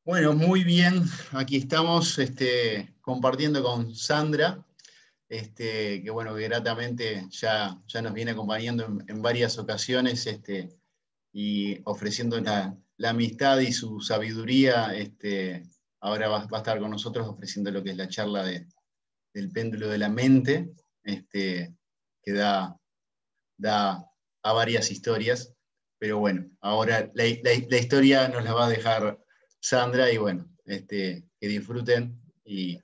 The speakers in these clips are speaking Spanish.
Bueno, muy bien. Aquí estamos compartiendo con Sandra, que bueno, que gratamente ya nos viene acompañando en varias ocasiones y ofreciendo la amistad y su sabiduría. Ahora va a estar con nosotros ofreciendo lo que es la charla del péndulo de la mente, que da a varias historias. Pero bueno, ahora la historia nos la va a dejar Sandra y bueno, que disfruten y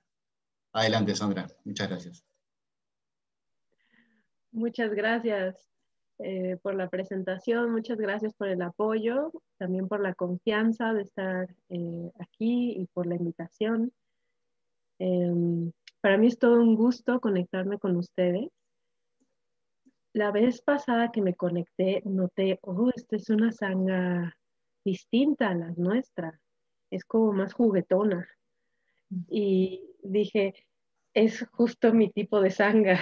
adelante, Sandra. Muchas gracias. Muchas gracias por la presentación, muchas gracias por el apoyo, también por la confianza de estar aquí y por la invitación. Para mí es todo un gusto conectarme con ustedes. La vez pasada que me conecté, noté, esta es una sanga distinta a la nuestra, es como más juguetona. Y dije, es justo mi tipo de sanga.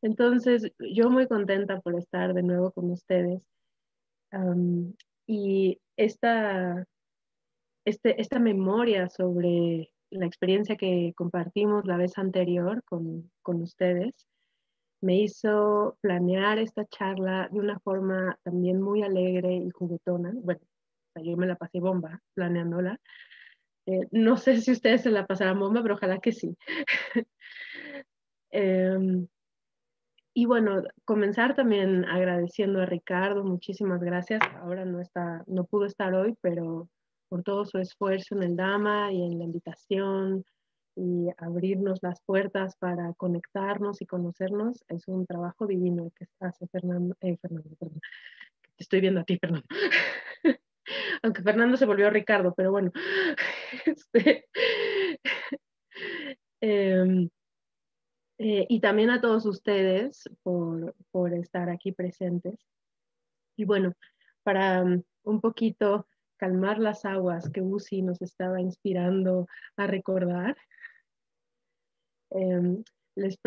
Entonces, yo muy contenta por estar de nuevo con ustedes. Y esta memoria sobre la experiencia que compartimos la vez anterior con ustedes me hizo planear esta charla de una forma también muy alegre y juguetona. Bueno, yo me la pasé bomba planeándola. No sé si ustedes se la pasarán bomba, pero ojalá que sí. um, Y bueno, comenzar también agradeciendo a Ricardo, muchísimas gracias. Ahora no pudo estar hoy, pero por todo su esfuerzo en el Dama y en la invitación y abrirnos las puertas para conectarnos y conocernos, es un trabajo divino que hace Fernando, perdón, te estoy viendo a ti, Fernando. Aunque Fernando se volvió Ricardo, pero bueno. Eh, y también a todos ustedes por estar aquí presentes. Y bueno, para un poquito calmar las aguas que Uzi nos estaba inspirando a recordar, les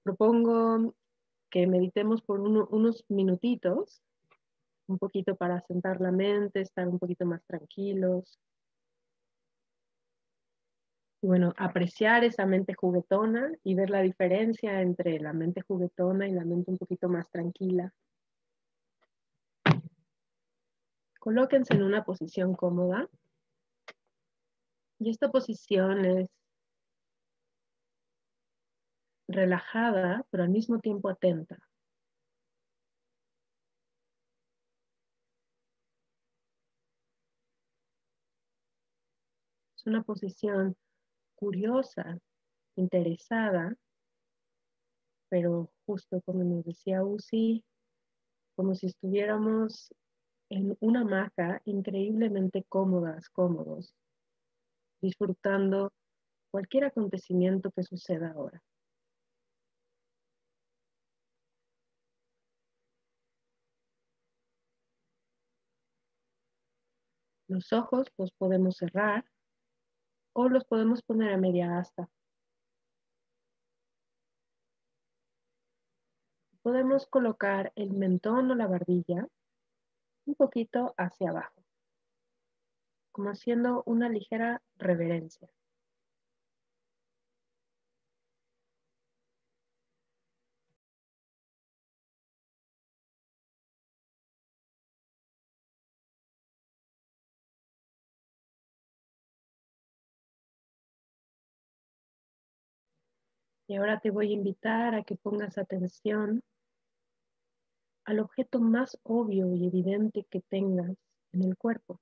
propongo que meditemos por unos minutitos, un poquito para sentar la mente, estar un poquito más tranquilos. Y bueno, apreciar esa mente juguetona y ver la diferencia entre la mente juguetona y la mente un poquito más tranquila. Colóquense en una posición cómoda. Y esta posición es relajada, pero al mismo tiempo atenta. Es una posición curiosa, interesada, pero justo como nos decía Uzi, como si estuviéramos en una hamaca increíblemente cómodos, disfrutando cualquier acontecimiento que suceda ahora. Los ojos los podemos cerrar o los podemos poner a media asta. Podemos colocar el mentón o la barbilla un poquito hacia abajo, como haciendo una ligera reverencia. Y ahora te voy a invitar a que pongas atención al objeto más obvio y evidente que tengas en el cuerpo.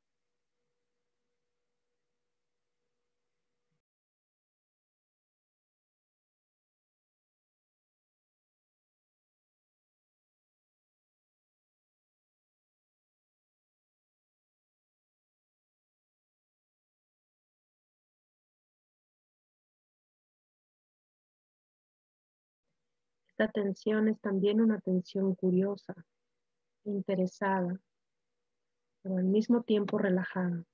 Esta atención es también una atención curiosa, interesada, pero al mismo tiempo relajada.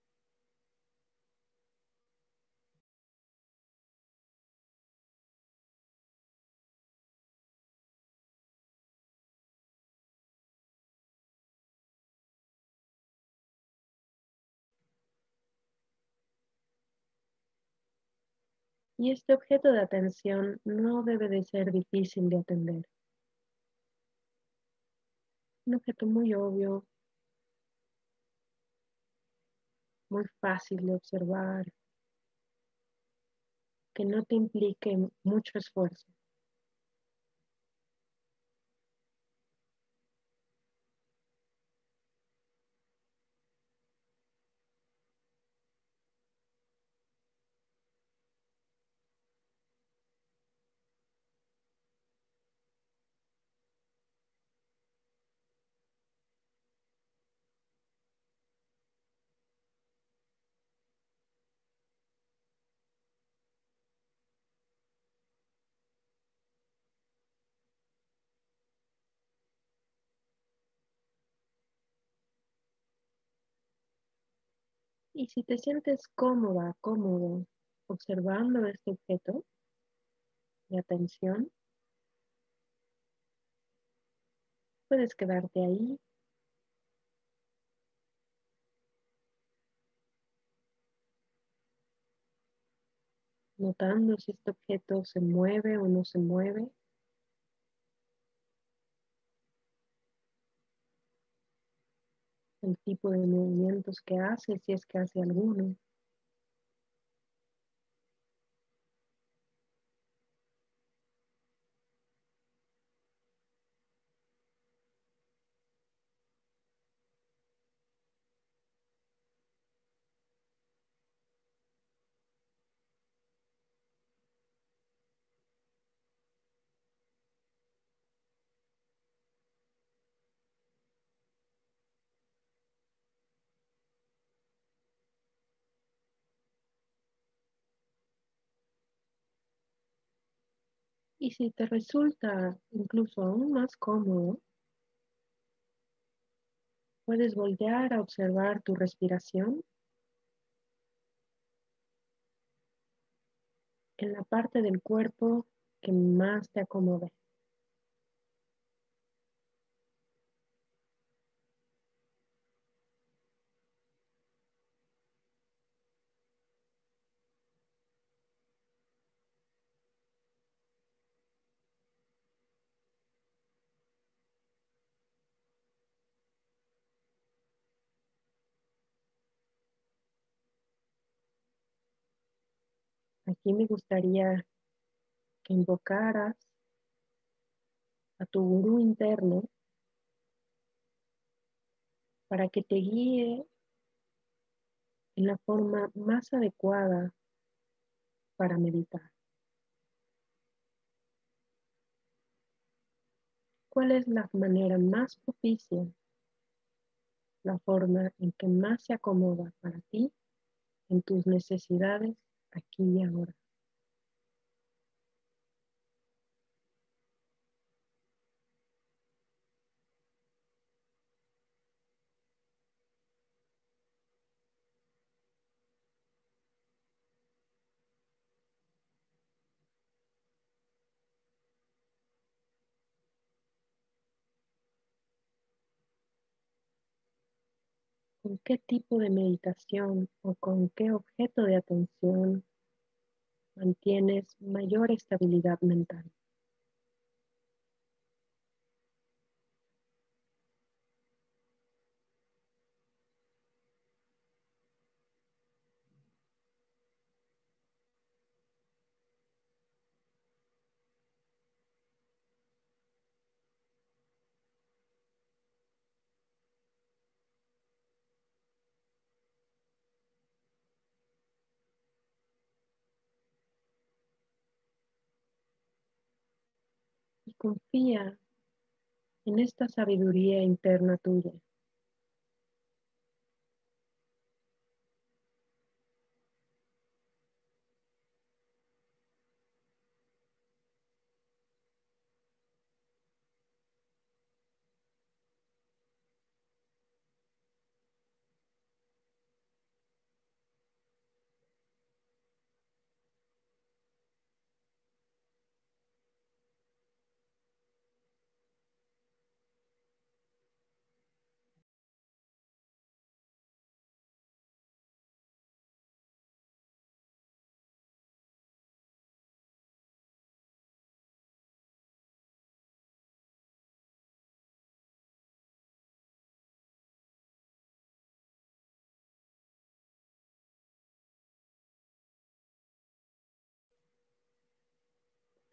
Y este objeto de atención no debe de ser difícil de atender. Un objeto muy obvio, muy fácil de observar, que no te implique mucho esfuerzo. Y si te sientes cómoda, cómodo observando este objeto de atención, puedes quedarte ahí notando si este objeto se mueve o no se mueve, el tipo de movimientos que hace, si es que hace alguno. Y si te resulta incluso aún más cómodo, puedes voltear a observar tu respiración en la parte del cuerpo que más te acomode. Aquí me gustaría que invocaras a tu gurú interno para que te guíe en la forma más adecuada para meditar. ¿Cuál es la manera más propicia, la forma en que más se acomoda para ti en tus necesidades aquí y ahora? ¿Con qué tipo de meditación o con qué objeto de atención mantienes mayor estabilidad mental? Y confía en esta sabiduría interna tuya.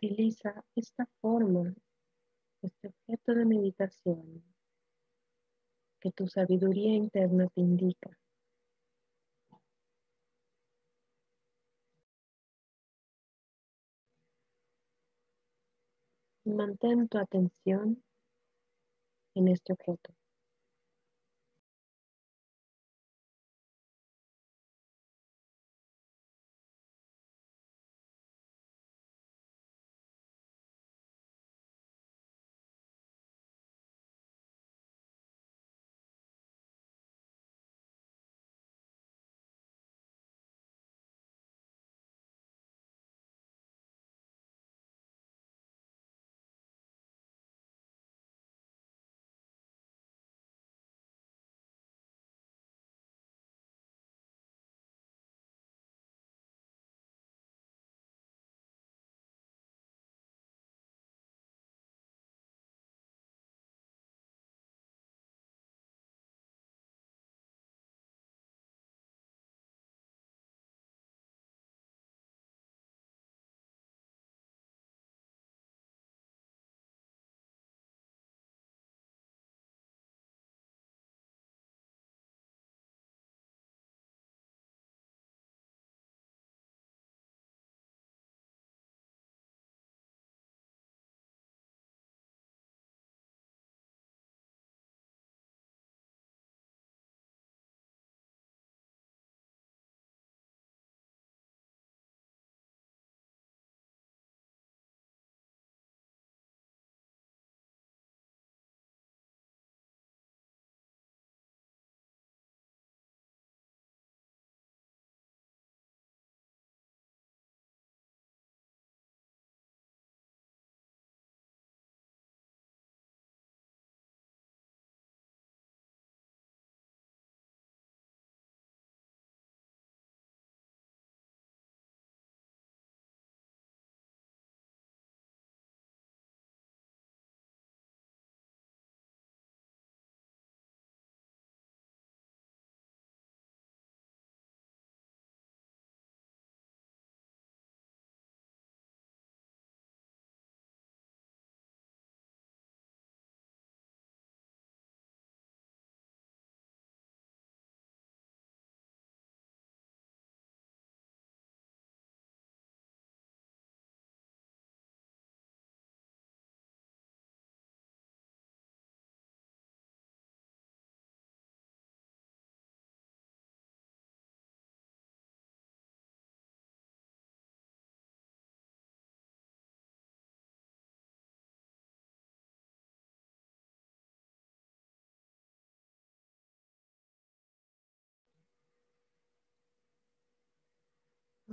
Utiliza esta forma, este objeto de meditación que tu sabiduría interna te indica. Y mantén tu atención en este objeto.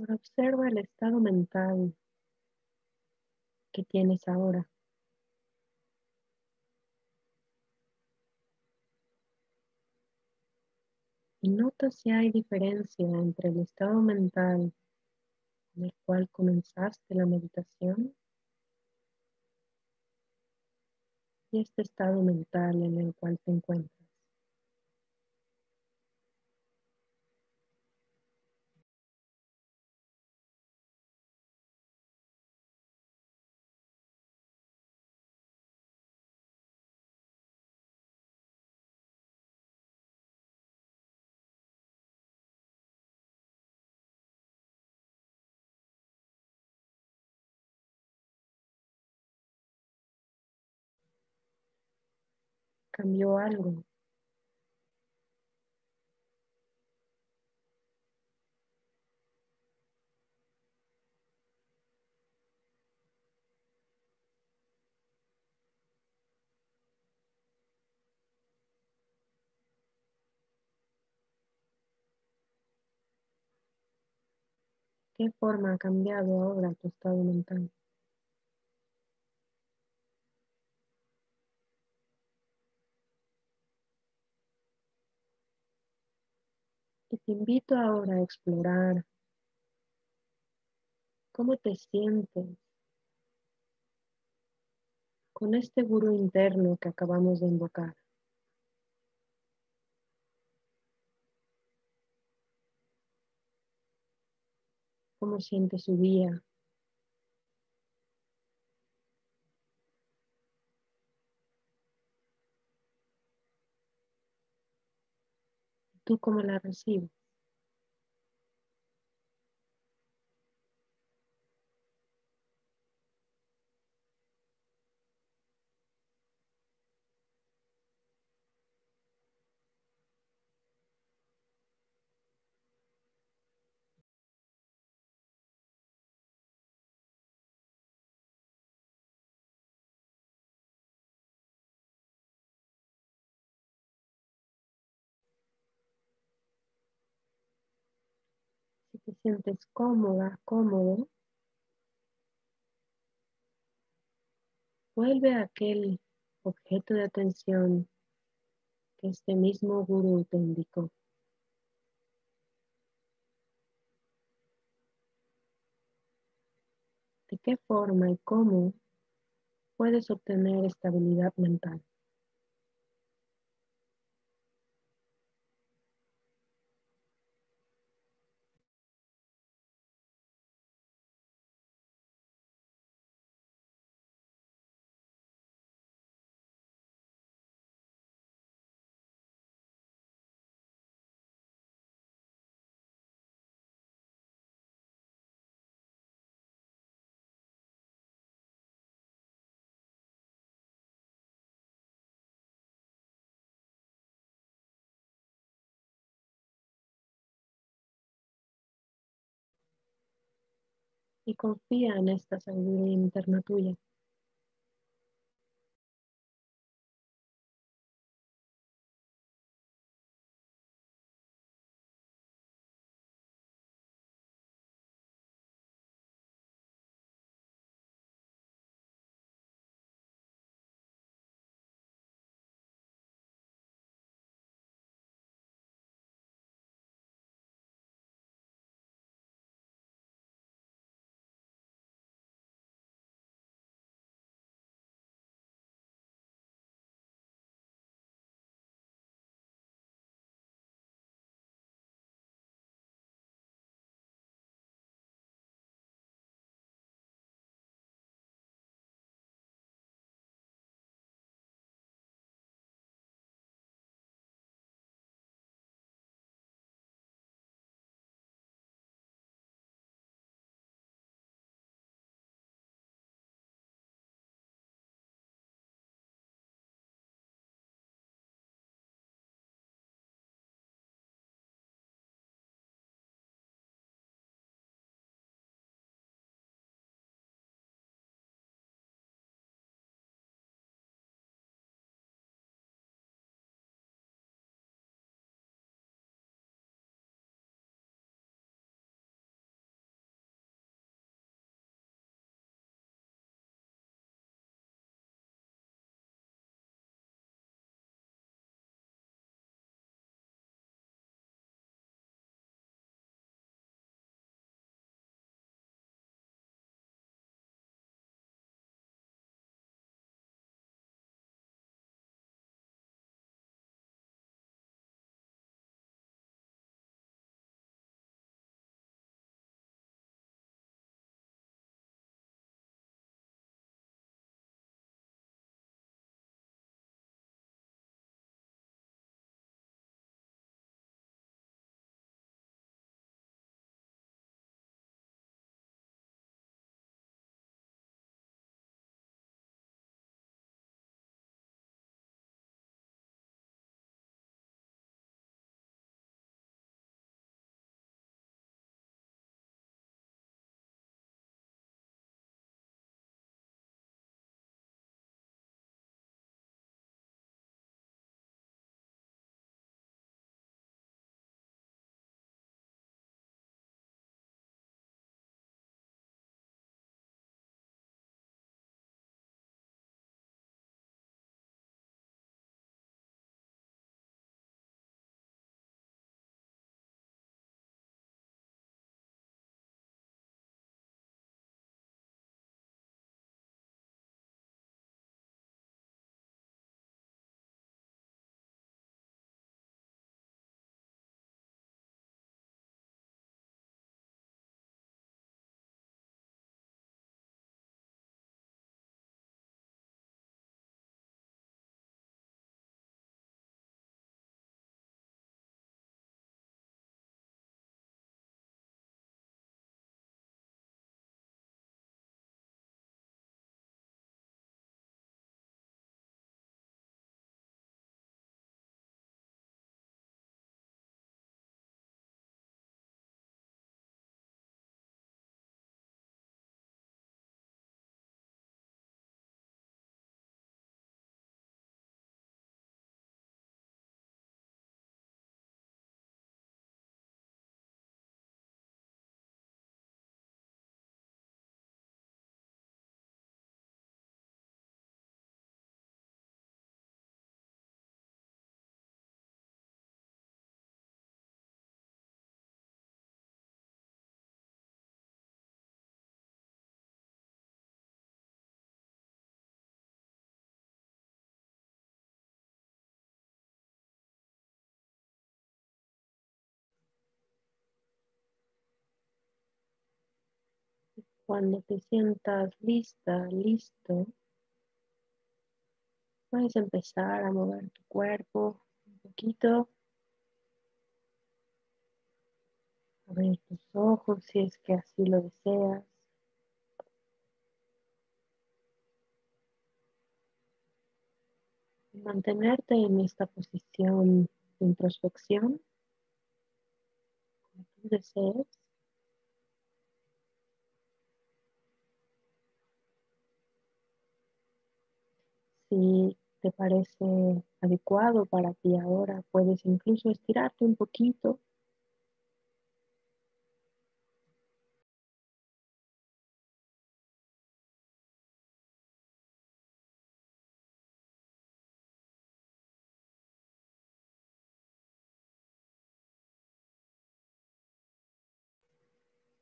Ahora observa el estado mental que tienes ahora. Y nota si hay diferencia entre el estado mental en el cual comenzaste la meditación y este estado mental en el cual te encuentras. ¿Cambió algo? ¿Qué forma ha cambiado ahora tu estado mental? Y te invito ahora a explorar cómo te sientes con este gurú interno que acabamos de invocar. ¿Cómo sientes su guía? ¿Tú cómo la recibes? Si te sientes cómoda, cómodo, vuelve a aquel objeto de atención que este mismo gurú te indicó. ¿De qué forma y cómo puedes obtener estabilidad mental? Y confía en esta sabiduría interna tuya. Cuando te sientas lista, listo, puedes empezar a mover tu cuerpo un poquito, abrir tus ojos si es que así lo deseas. Mantenerte en esta posición de introspección, como tú desees. Si te parece adecuado para ti ahora, puedes incluso estirarte un poquito.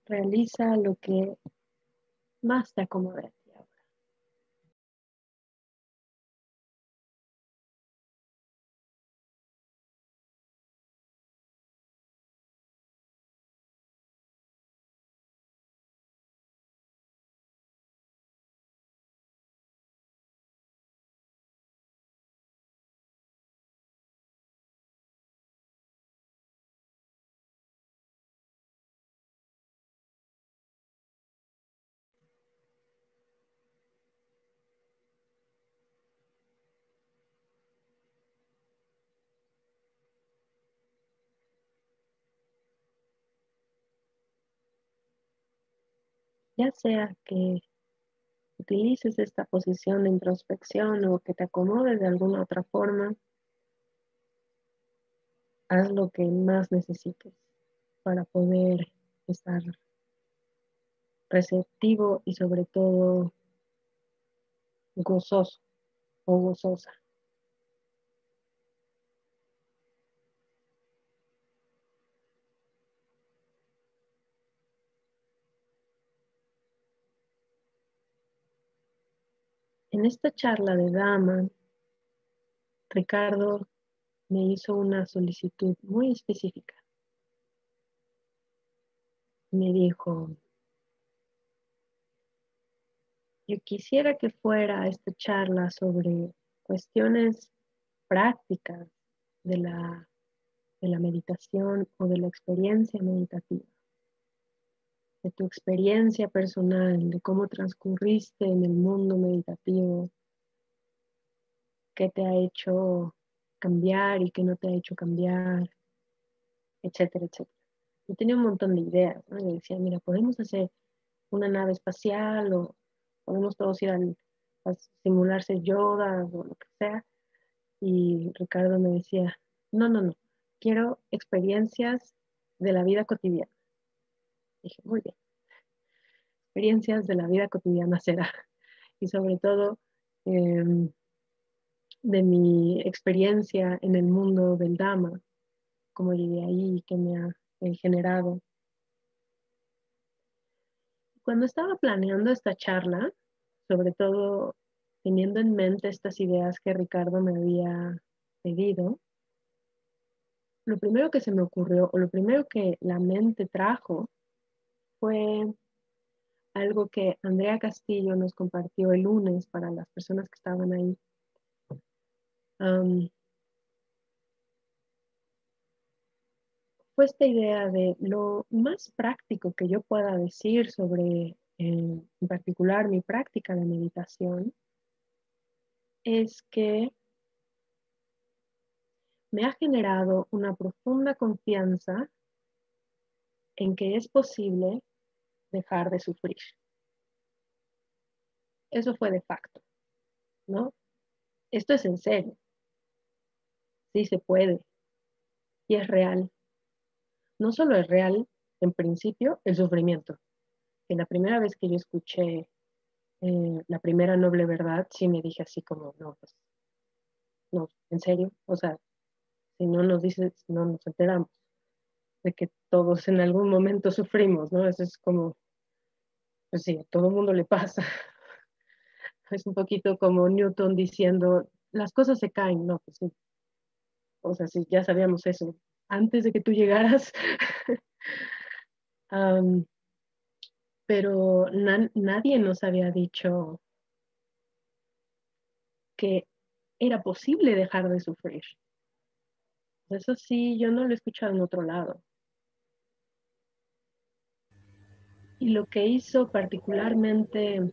Realiza lo que más te acomode a ti ahora. Ya sea que utilices esta posición de introspección o que te acomodes de alguna otra forma, haz lo que más necesites para poder estar receptivo y sobre todo gozoso o gozosa. En esta charla de Dama, Ricardo me hizo una solicitud muy específica. Me dijo, yo quisiera que fuera esta charla sobre cuestiones prácticas de la meditación o de la experiencia meditativa, de tu experiencia personal, de cómo transcurriste en el mundo meditativo, qué te ha hecho cambiar y qué no te ha hecho cambiar, etcétera, etcétera. Yo tenía un montón de ideas, ¿no? Le decía, mira, podemos hacer una nave espacial o podemos todos ir a simularse Yoda o lo que sea. Y Ricardo me decía, no, no, no, quiero experiencias de la vida cotidiana. Dije, muy bien, experiencias de la vida cotidiana será. Y sobre todo de mi experiencia en el mundo del Dhamma, cómo llegué ahí y qué me ha generado. Cuando estaba planeando esta charla, sobre todo teniendo en mente estas ideas que Ricardo me había pedido, lo primero que se me ocurrió, o lo primero que la mente trajo, fue algo que Andrea Castillo nos compartió el lunes para las personas que estaban ahí. Fue esta idea de lo más práctico que yo pueda decir sobre, en particular, mi práctica de meditación, es que me ha generado una profunda confianza en que es posible dejar de sufrir. Eso fue de facto, ¿no? Esto es en serio, sí se puede y es real. No solo es real, en principio, el sufrimiento. Que la primera vez que yo escuché la primera noble verdad, sí me dije así como, no, pues, no, en serio, o sea, si no nos dices, no nos enteramos de que todos en algún momento sufrimos, ¿no? Eso es como, pues sí, a todo el mundo le pasa. Es un poquito como Newton diciendo, las cosas se caen, no, pues sí. O sea, sí, ya sabíamos eso antes de que tú llegaras. um, pero nadie nos había dicho que era posible dejar de sufrir. Eso sí, yo no lo he escuchado en otro lado. Y lo que hizo particularmente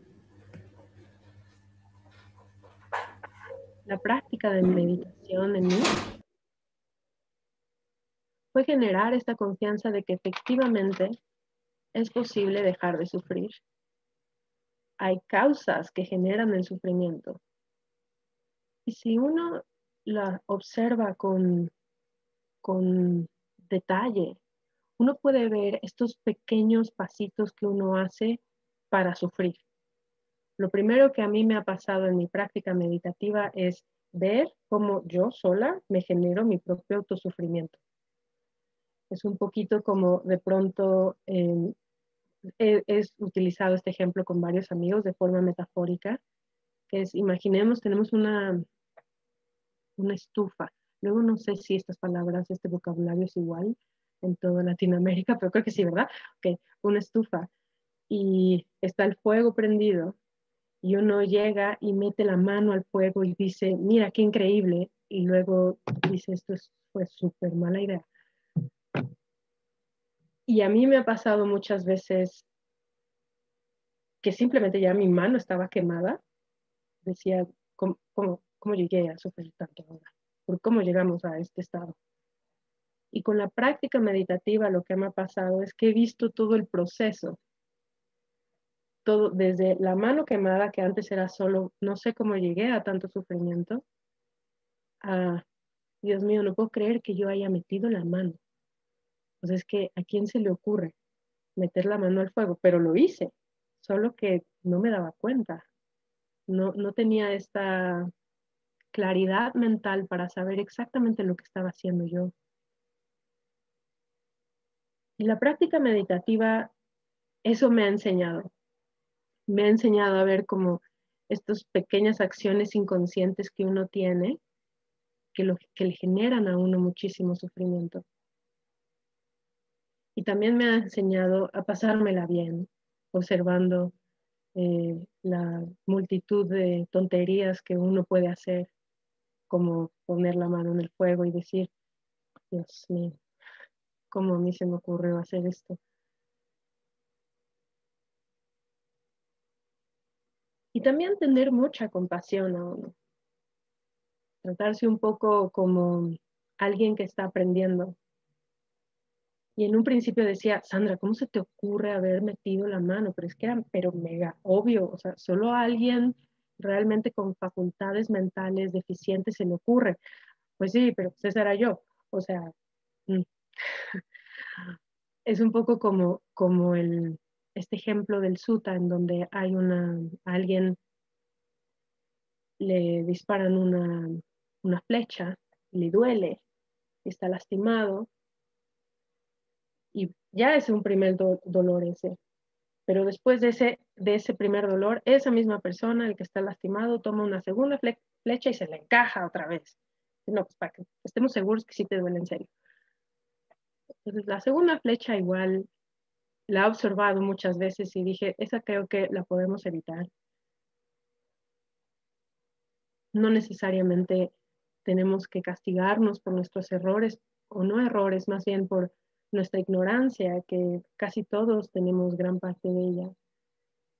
la práctica de meditación en mí fue generar esta confianza de que efectivamente es posible dejar de sufrir. Hay causas que generan el sufrimiento. Y si uno la observa con detalle, uno puede ver estos pequeños pasitos que uno hace para sufrir. Lo primero que a mí me ha pasado en mi práctica meditativa es ver cómo yo sola me genero mi propio autosufrimiento. Es un poquito como de pronto he utilizado este ejemplo con varios amigos de forma metafórica, que es, imaginemos, tenemos una estufa. Luego no sé si estas palabras, este vocabulario es igual en toda Latinoamérica, pero creo que sí, ¿verdad? Ok, una estufa. Y está el fuego prendido y uno llega y mete la mano al fuego y dice, mira, qué increíble. Y luego dice, fue súper mala idea. Y a mí me ha pasado muchas veces que simplemente ya mi mano estaba quemada. Decía, ¿cómo llegué a sufrir tanto ahora? ¿Por cómo llegamos a este estado? Y con la práctica meditativa lo que me ha pasado es que he visto todo el proceso, todo desde la mano quemada, que antes era solo, no sé cómo llegué a tanto sufrimiento, a, Dios mío, no puedo creer que yo haya metido la mano. Pues es que, ¿a quién se le ocurre meter la mano al fuego? Pero lo hice, solo que no me daba cuenta. No tenía esta claridad mental para saber exactamente lo que estaba haciendo yo. Y la práctica meditativa, eso me ha enseñado. Me ha enseñado a ver como estas pequeñas acciones inconscientes que uno tiene, que le generan a uno muchísimo sufrimiento. Y también me ha enseñado a pasármela bien, observando la multitud de tonterías que uno puede hacer, como poner la mano en el fuego y decir, Dios mío, ¿cómo a mí se me ocurrió hacer esto? Y también tener mucha compasión a uno, tratarse un poco como alguien que está aprendiendo. Y en un principio decía, Sandra, ¿cómo se te ocurre haber metido la mano? Pero es que era mega obvio, o sea, solo a alguien realmente con facultades mentales deficientes se le ocurre. Pues sí, pero pues esa era yo. O sea, es un poco como este ejemplo del sutta en donde hay alguien le disparan una flecha, le duele, está lastimado y ya es un primer dolor ese. Pero después de ese primer dolor, esa misma persona, el que está lastimado, toma una segunda flecha y se le encaja otra vez. No, pues para que estemos seguros que sí te duele en serio. Entonces, la segunda flecha igual la he observado muchas veces y dije, esa creo que la podemos evitar. No necesariamente tenemos que castigarnos por nuestros errores o no errores, más bien por nuestra ignorancia, que casi todos tenemos gran parte de ella.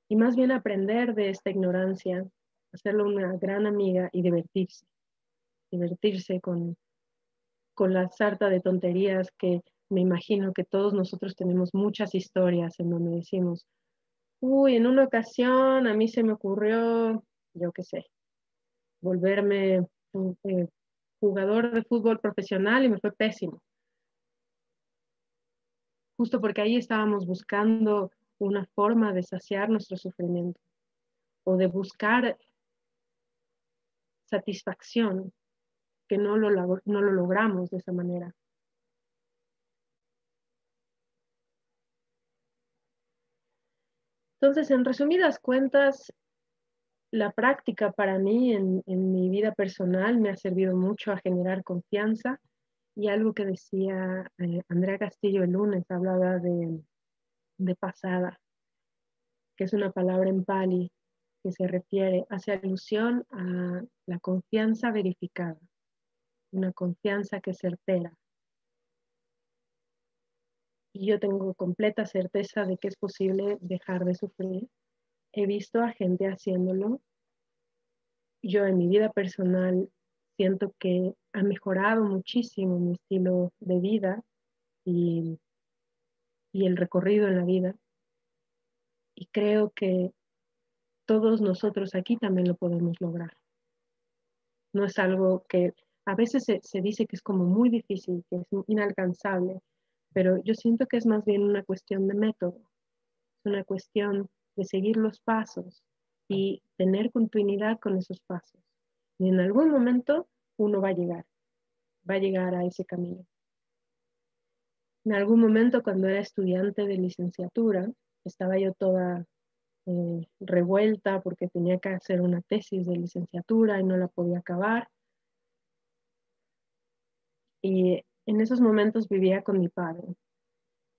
Y más bien aprender de esta ignorancia, hacerlo una gran amiga y divertirse con la sarta de tonterías que me imagino que todos nosotros tenemos muchas historias en donde decimos, uy, en una ocasión a mí se me ocurrió, yo qué sé, volverme jugador de fútbol profesional y me fue pésimo. Justo porque ahí estábamos buscando una forma de saciar nuestro sufrimiento o de buscar satisfacción que no lo logramos de esa manera. Entonces, en resumidas cuentas, la práctica para mí en mi vida personal me ha servido mucho a generar confianza y algo que decía Andrea Castillo el lunes, hablaba de pasada. que es una palabra en pali que se refiere, hace alusión a la confianza verificada, una confianza que es certera. Y yo tengo completa certeza de que es posible dejar de sufrir. He visto a gente haciéndolo. Yo en mi vida personal siento que ha mejorado muchísimo mi estilo de vida y el recorrido en la vida. Y creo que todos nosotros aquí también lo podemos lograr. No es algo que a veces se dice que es como muy difícil, que es inalcanzable, pero yo siento que es más bien una cuestión de método, es una cuestión de seguir los pasos y tener continuidad con esos pasos. Y en algún momento uno va a llegar a ese camino. En algún momento cuando era estudiante de licenciatura, estaba yo toda revuelta porque tenía que hacer una tesis de licenciatura y no la podía acabar. Y en esos momentos vivía con mi padre.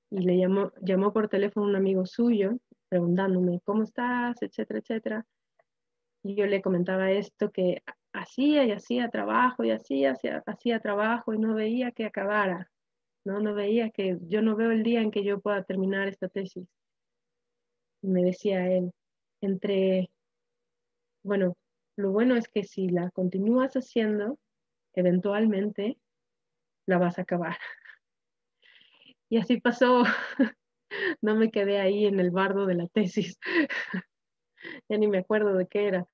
Y le llamó por teléfono un amigo suyo, preguntándome, ¿cómo estás? Etcétera, etcétera. Y yo le comentaba esto, que hacía y hacía trabajo y hacía trabajo y no veía que acabara. No veía que, yo no veo el día en que yo pueda terminar esta tesis. Y me decía él, bueno, lo bueno es que si la continúas haciendo, eventualmente la vas a acabar. Y así pasó. No me quedé ahí en el bardo de la tesis. Ya ni me acuerdo de qué era.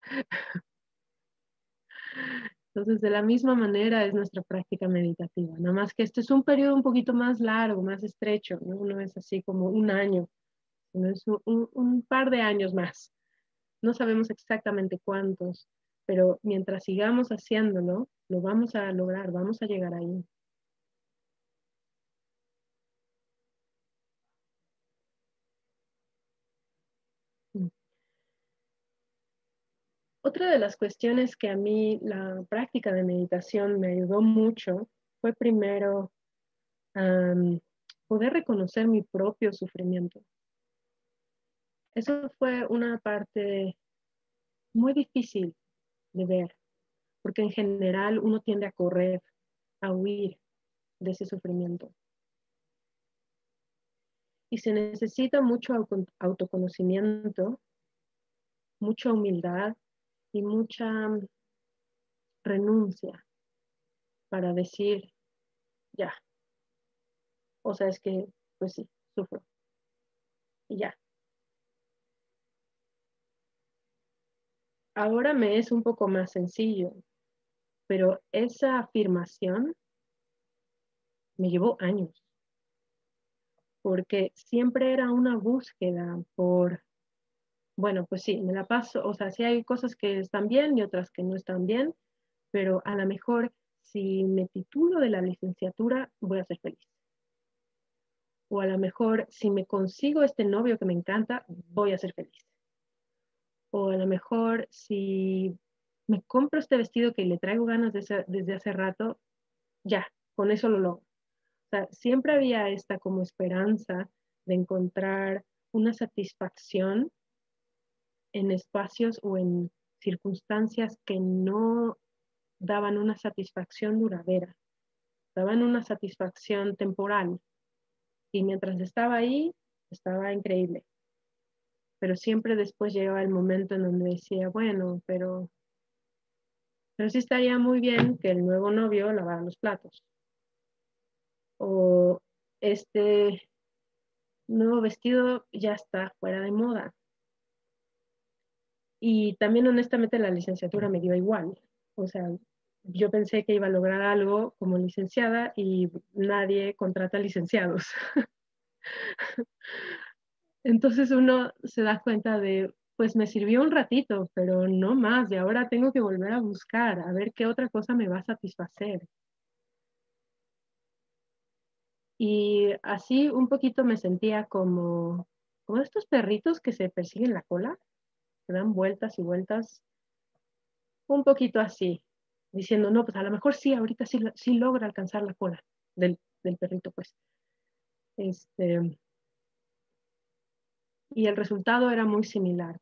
Entonces, de la misma manera es nuestra práctica meditativa. Nada más que este es un periodo un poquito más largo, más estrecho, ¿no? No es así como un año, sino es un par de años más. No sabemos exactamente cuántos, pero mientras sigamos haciéndolo, lo vamos a lograr, vamos a llegar ahí. Otra de las cuestiones que a mí la práctica de meditación me ayudó mucho fue primero poder reconocer mi propio sufrimiento. Eso fue una parte muy difícil de ver, porque en general uno tiende a correr, a huir de ese sufrimiento. Y se necesita mucho autoconocimiento, mucha humildad y mucha renuncia para decir, ya, o sea, es que, pues sí, sufro, y ya. Ahora me es un poco más sencillo, pero esa afirmación me llevó años, porque siempre era una búsqueda por, bueno, pues sí, me la paso, o sea, sí hay cosas que están bien y otras que no están bien, pero a lo mejor si me titulo de la licenciatura voy a ser feliz. O a lo mejor si me consigo este novio que me encanta, voy a ser feliz. O a lo mejor si me compro este vestido que le traigo ganas desde hace rato, ya, con eso lo logro. O sea, siempre había esta como esperanza de encontrar una satisfacción en espacios o en circunstancias que no daban una satisfacción duradera, daban una satisfacción temporal. Y mientras estaba ahí, estaba increíble. Pero siempre después llegaba el momento en donde decía, bueno, pero sí estaría muy bien que el nuevo novio lavara los platos. O este nuevo vestido ya está fuera de moda. Y también honestamente la licenciatura me dio igual. O sea, yo pensé que iba a lograr algo como licenciada y nadie contrata licenciados. Entonces uno se da cuenta de, pues me sirvió un ratito, pero no más, y ahora tengo que volver a buscar, a ver qué otra cosa me va a satisfacer. Y así un poquito me sentía como estos perritos que se persiguen la cola, que dan vueltas y vueltas, un poquito así, diciendo, no, pues a lo mejor sí, ahorita sí logra alcanzar la cola del perrito, pues. y el resultado era muy similar.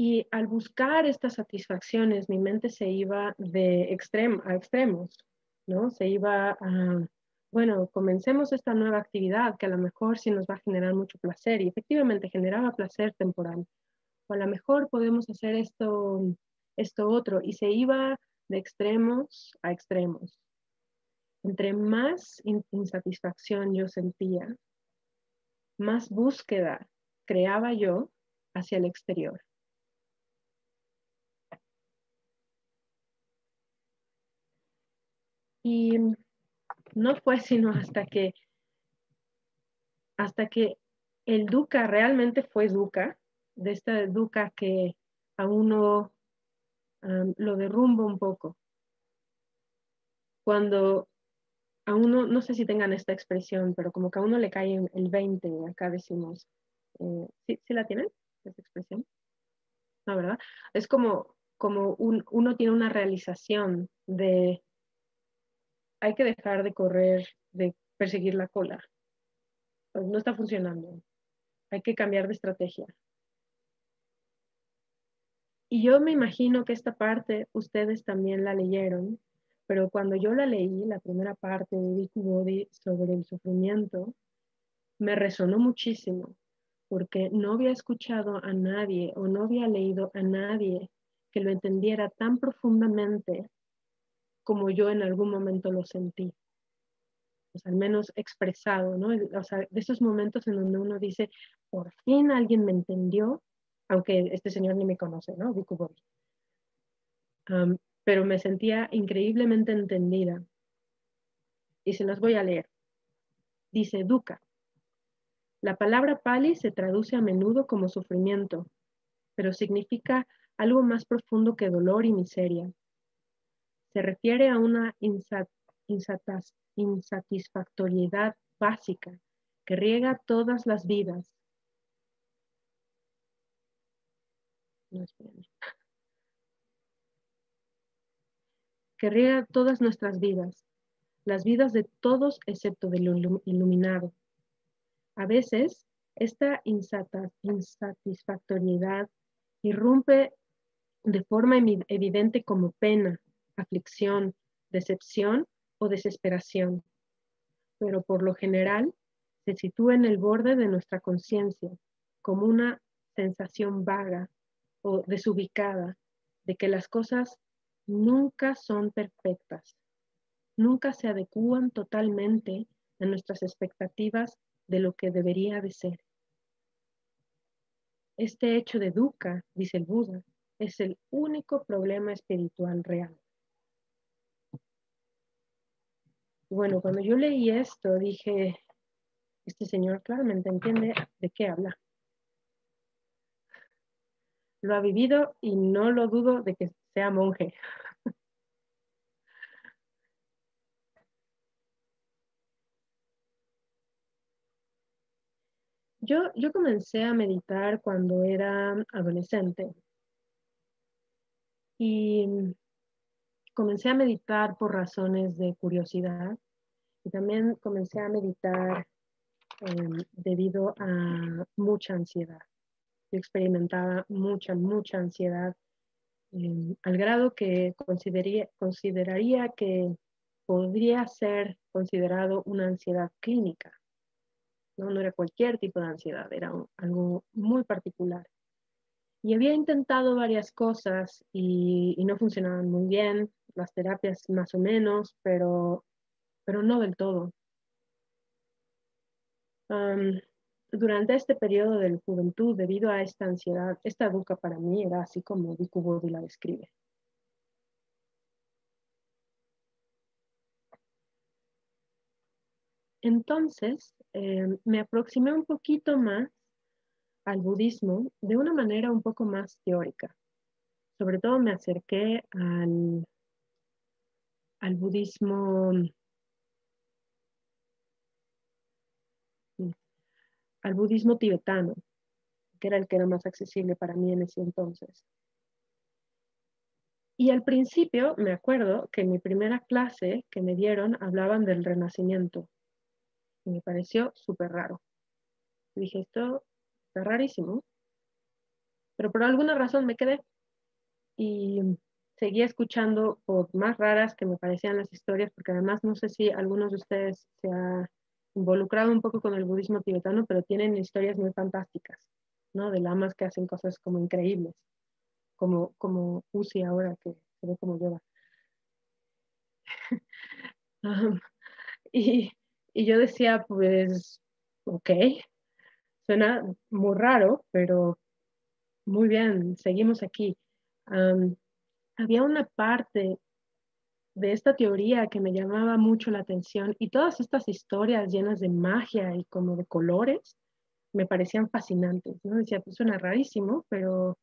Y al buscar estas satisfacciones, mi mente se iba de a extremos, ¿no? Se iba a, bueno, comencemos esta nueva actividad que a lo mejor sí nos va a generar mucho placer, y efectivamente generaba placer temporal. O a lo mejor podemos hacer esto otro, y se iba de extremos a extremos. Entre más insatisfacción yo sentía, más búsqueda creaba yo hacia el exterior. Y no fue sino hasta que el dukkha realmente fue dukkha, de esta dukkha que a uno lo derrumba un poco. Cuando a uno, no sé si tengan esta expresión, pero como que a uno le cae el 20, acá decimos. ¿Sí la tienen, esta expresión? No, ¿verdad? Es como uno tiene una realización de hay que dejar de correr, de perseguir la cola. Pues no está funcionando. Hay que cambiar de estrategia. Y yo me imagino que esta parte ustedes también la leyeron, pero cuando yo la leí, la primera parte de Bhikkhu Bodhi sobre el sufrimiento, me resonó muchísimo, porque no había escuchado a nadie o no había leído a nadie que lo entendiera tan profundamente como yo en algún momento lo sentí. Pues al menos expresado, ¿no? O sea, de esos momentos en donde uno dice, por fin alguien me entendió, aunque este señor ni me conoce, ¿no? Bhikkhu Bodhi. Pero me sentía increíblemente entendida. Y se las voy a leer. Dice dukkha. La palabra pali se traduce a menudo como sufrimiento, pero significa algo más profundo que dolor y miseria. Se refiere a una insatisfactoriedad básica que riega todas las vidas. No, que riega todas nuestras vidas, las vidas de todos excepto del iluminado. A veces, esta insatisfactoriedad irrumpe de forma evidente como pena, aflicción, decepción o desesperación, pero por lo general se sitúa en el borde de nuestra conciencia, como una sensación vaga o desubicada de que las cosas nunca son perfectas, nunca se adecúan totalmente a nuestras expectativas de lo que debería de ser. Este hecho de dukkha, dice el Buda, es el único problema espiritual real. Bueno, cuando yo leí esto, dije, este señor claramente entiende de qué habla. Lo ha vivido y no lo dudo de que sea monje. Yo comencé a meditar cuando era adolescente y comencé a meditar por razones de curiosidad y también comencé a meditar debido a mucha ansiedad. Yo experimentaba mucha ansiedad al grado que consideraría que podría ser considerado una ansiedad clínica. No era cualquier tipo de ansiedad, era algo muy particular. Y había intentado varias cosas y no funcionaban muy bien, las terapias más o menos, pero no del todo. Durante este periodo de la juventud, debido a esta ansiedad, esta dukkha para mí era así como Bhikkhu Bodhi la describe. Entonces, me aproximé un poquito más al budismo de una manera un poco más teórica. Sobre todo me acerqué al budismo, al budismo tibetano, que era el que era más accesible para mí en ese entonces. Y al principio me acuerdo que en mi primera clase que me dieron hablaban del Renacimiento. Y me pareció súper raro. Dije, esto está rarísimo. Pero por alguna razón me quedé. Y seguí escuchando por más raras que me parecían las historias, porque además no sé si algunos de ustedes se ha involucrado un poco con el budismo tibetano, pero tienen historias muy fantásticas, ¿no? De lamas que hacen cosas como increíbles, como Uzi ahora que se ve como lleva. Um, y, y yo decía, pues, ok, suena muy raro, pero muy bien, seguimos aquí. Um, Había una parte de esta teoría que me llamaba mucho la atención y todas estas historias llenas de magia y como de colores me parecían fascinantes, ¿no? Decía, pues suena rarísimo, pero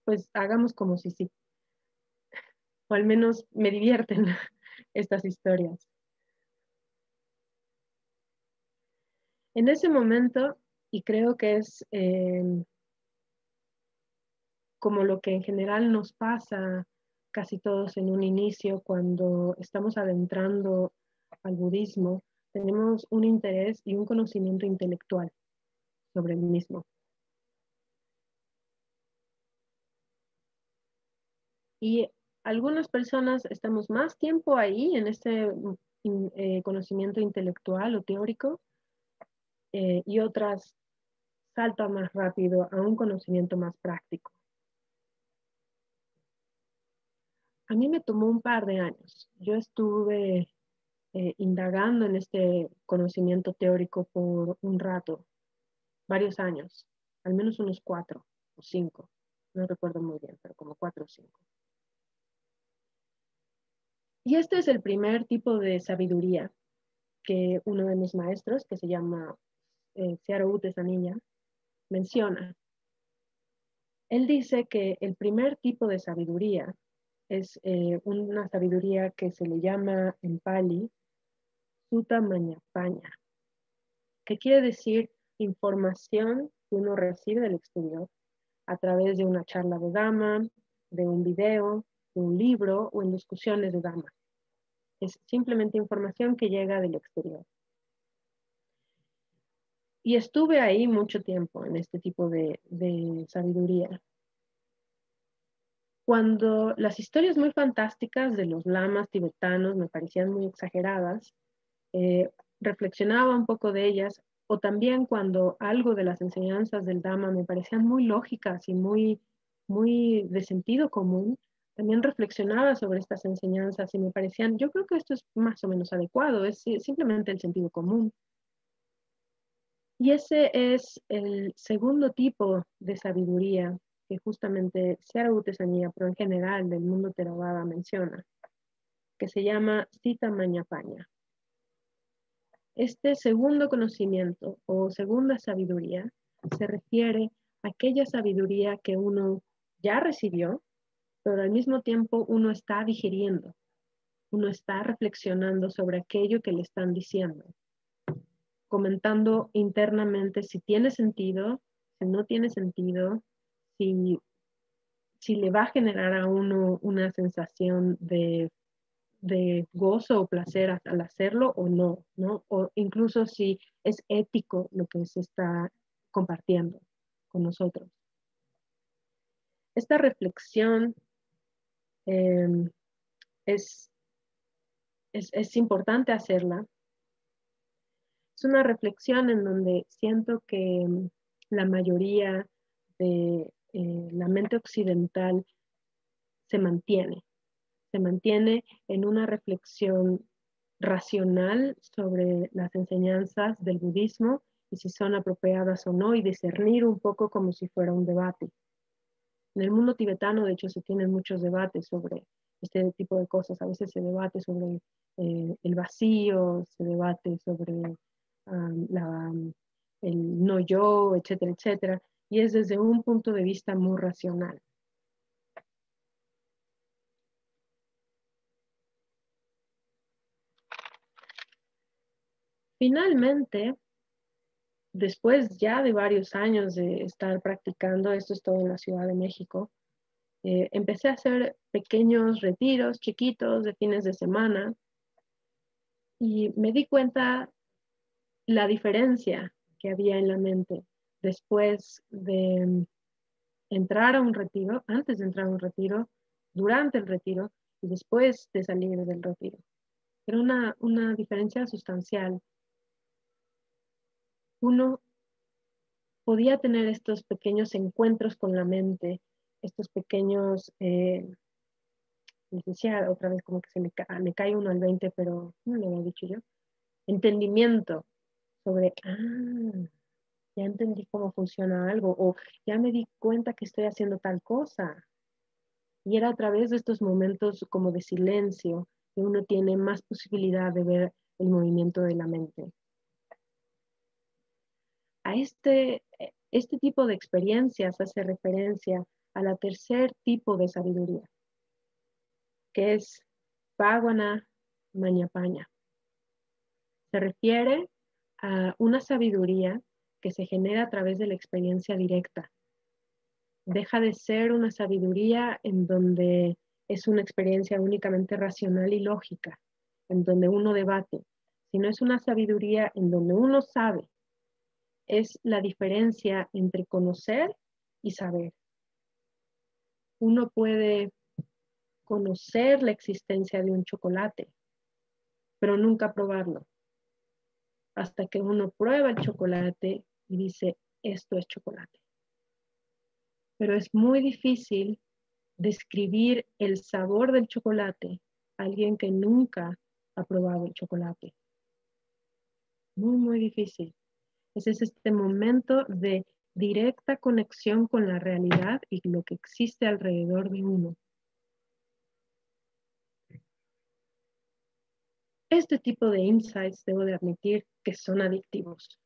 pues hagamos como si sí, o al menos me divierten estas historias. En ese momento, y creo que es como lo que en general nos pasa casi todos en un inicio cuando estamos adentrando al budismo, tenemos un interés y un conocimiento intelectual sobre el mismo. Y algunas personas estamos más tiempo ahí en este conocimiento intelectual o teórico y otras saltan más rápido a un conocimiento más práctico. A mí me tomó un par de años. Yo estuve indagando en este conocimiento teórico por un rato, varios años, al menos unos 4 o 5, no recuerdo muy bien, pero como 4 o 5. Y este es el primer tipo de sabiduría que uno de mis maestros, que se llama Searo U Tesanilla, menciona. Él dice que el primer tipo de sabiduría es una sabiduría que se le llama en Pali Sutta Mañapanya, que quiere decir información que uno recibe del exterior a través de una charla de Dhamma, de un video, de un libro o en discusiones de Dhamma. Es simplemente información que llega del exterior. Y estuve ahí mucho tiempo en este tipo de sabiduría. Cuando las historias muy fantásticas de los lamas tibetanos me parecían muy exageradas, reflexionaba un poco de ellas, o también cuando algo de las enseñanzas del Dhamma me parecían muy lógicas y muy de sentido común, también reflexionaba sobre estas enseñanzas y me parecían, yo creo que esto es más o menos adecuado, es simplemente el sentido común. Y ese es el segundo tipo de sabiduría que justamente Searo U Tesanilla, pero en general del mundo Theravada menciona, que se llama Sutta Mañapanya. Este segundo conocimiento o segunda sabiduría se refiere a aquella sabiduría que uno ya recibió, pero al mismo tiempo uno está digiriendo, uno está reflexionando sobre aquello que le están diciendo, comentando internamente si tiene sentido, si no tiene sentido, si le va a generar a uno una sensación de gozo o placer al hacerlo o no, ¿no? O incluso si es ético lo que se está compartiendo con nosotros. Esta reflexión es importante hacerla. Es una reflexión en donde siento que la mayoría de la mente occidental se mantiene en una reflexión racional sobre las enseñanzas del budismo y si son apropiadas o no, y discernir un poco como si fuera un debate. En el mundo tibetano, de hecho, se tienen muchos debates sobre este tipo de cosas. A veces se debate sobre el vacío, se debate sobre el no yo, etcétera, etcétera. Y es desde un punto de vista muy racional. Finalmente, después ya de varios años de estar practicando, esto es todo en la Ciudad de México, Empecé a hacer pequeños retiros chiquitos de fines de semana y me di cuenta la diferencia que había en la mente después de entrar a un retiro, antes de entrar a un retiro, durante el retiro y después de salir del retiro. Era una diferencia sustancial. Uno podía tener estos pequeños encuentros con la mente, estos pequeños, les decía otra vez como que me cae uno al 20, pero no lo había dicho yo, entendimiento sobre, ya entendí cómo funciona algo, o ya me di cuenta que estoy haciendo tal cosa. Y era a través de estos momentos como de silencio que uno tiene más posibilidad de ver el movimiento de la mente. A este tipo de experiencias hace referencia a la tercer tipo de sabiduría, que es Bhavana Mañapaña. Se refiere a una sabiduría que se genera a través de la experiencia directa. Deja de ser una sabiduría en donde es una experiencia únicamente racional y lógica, en donde uno debate, sino es una sabiduría en donde uno sabe. Es la diferencia entre conocer y saber. Uno puede conocer la existencia de un chocolate, pero nunca probarlo. Hasta que uno prueba el chocolate y dice, esto es chocolate. Pero es muy difícil describir el sabor del chocolate a alguien que nunca ha probado el chocolate. Muy, muy difícil. Ese es este momento de directa conexión con la realidad y lo que existe alrededor de uno. Este tipo de insights, debo de admitir, que son adictivos.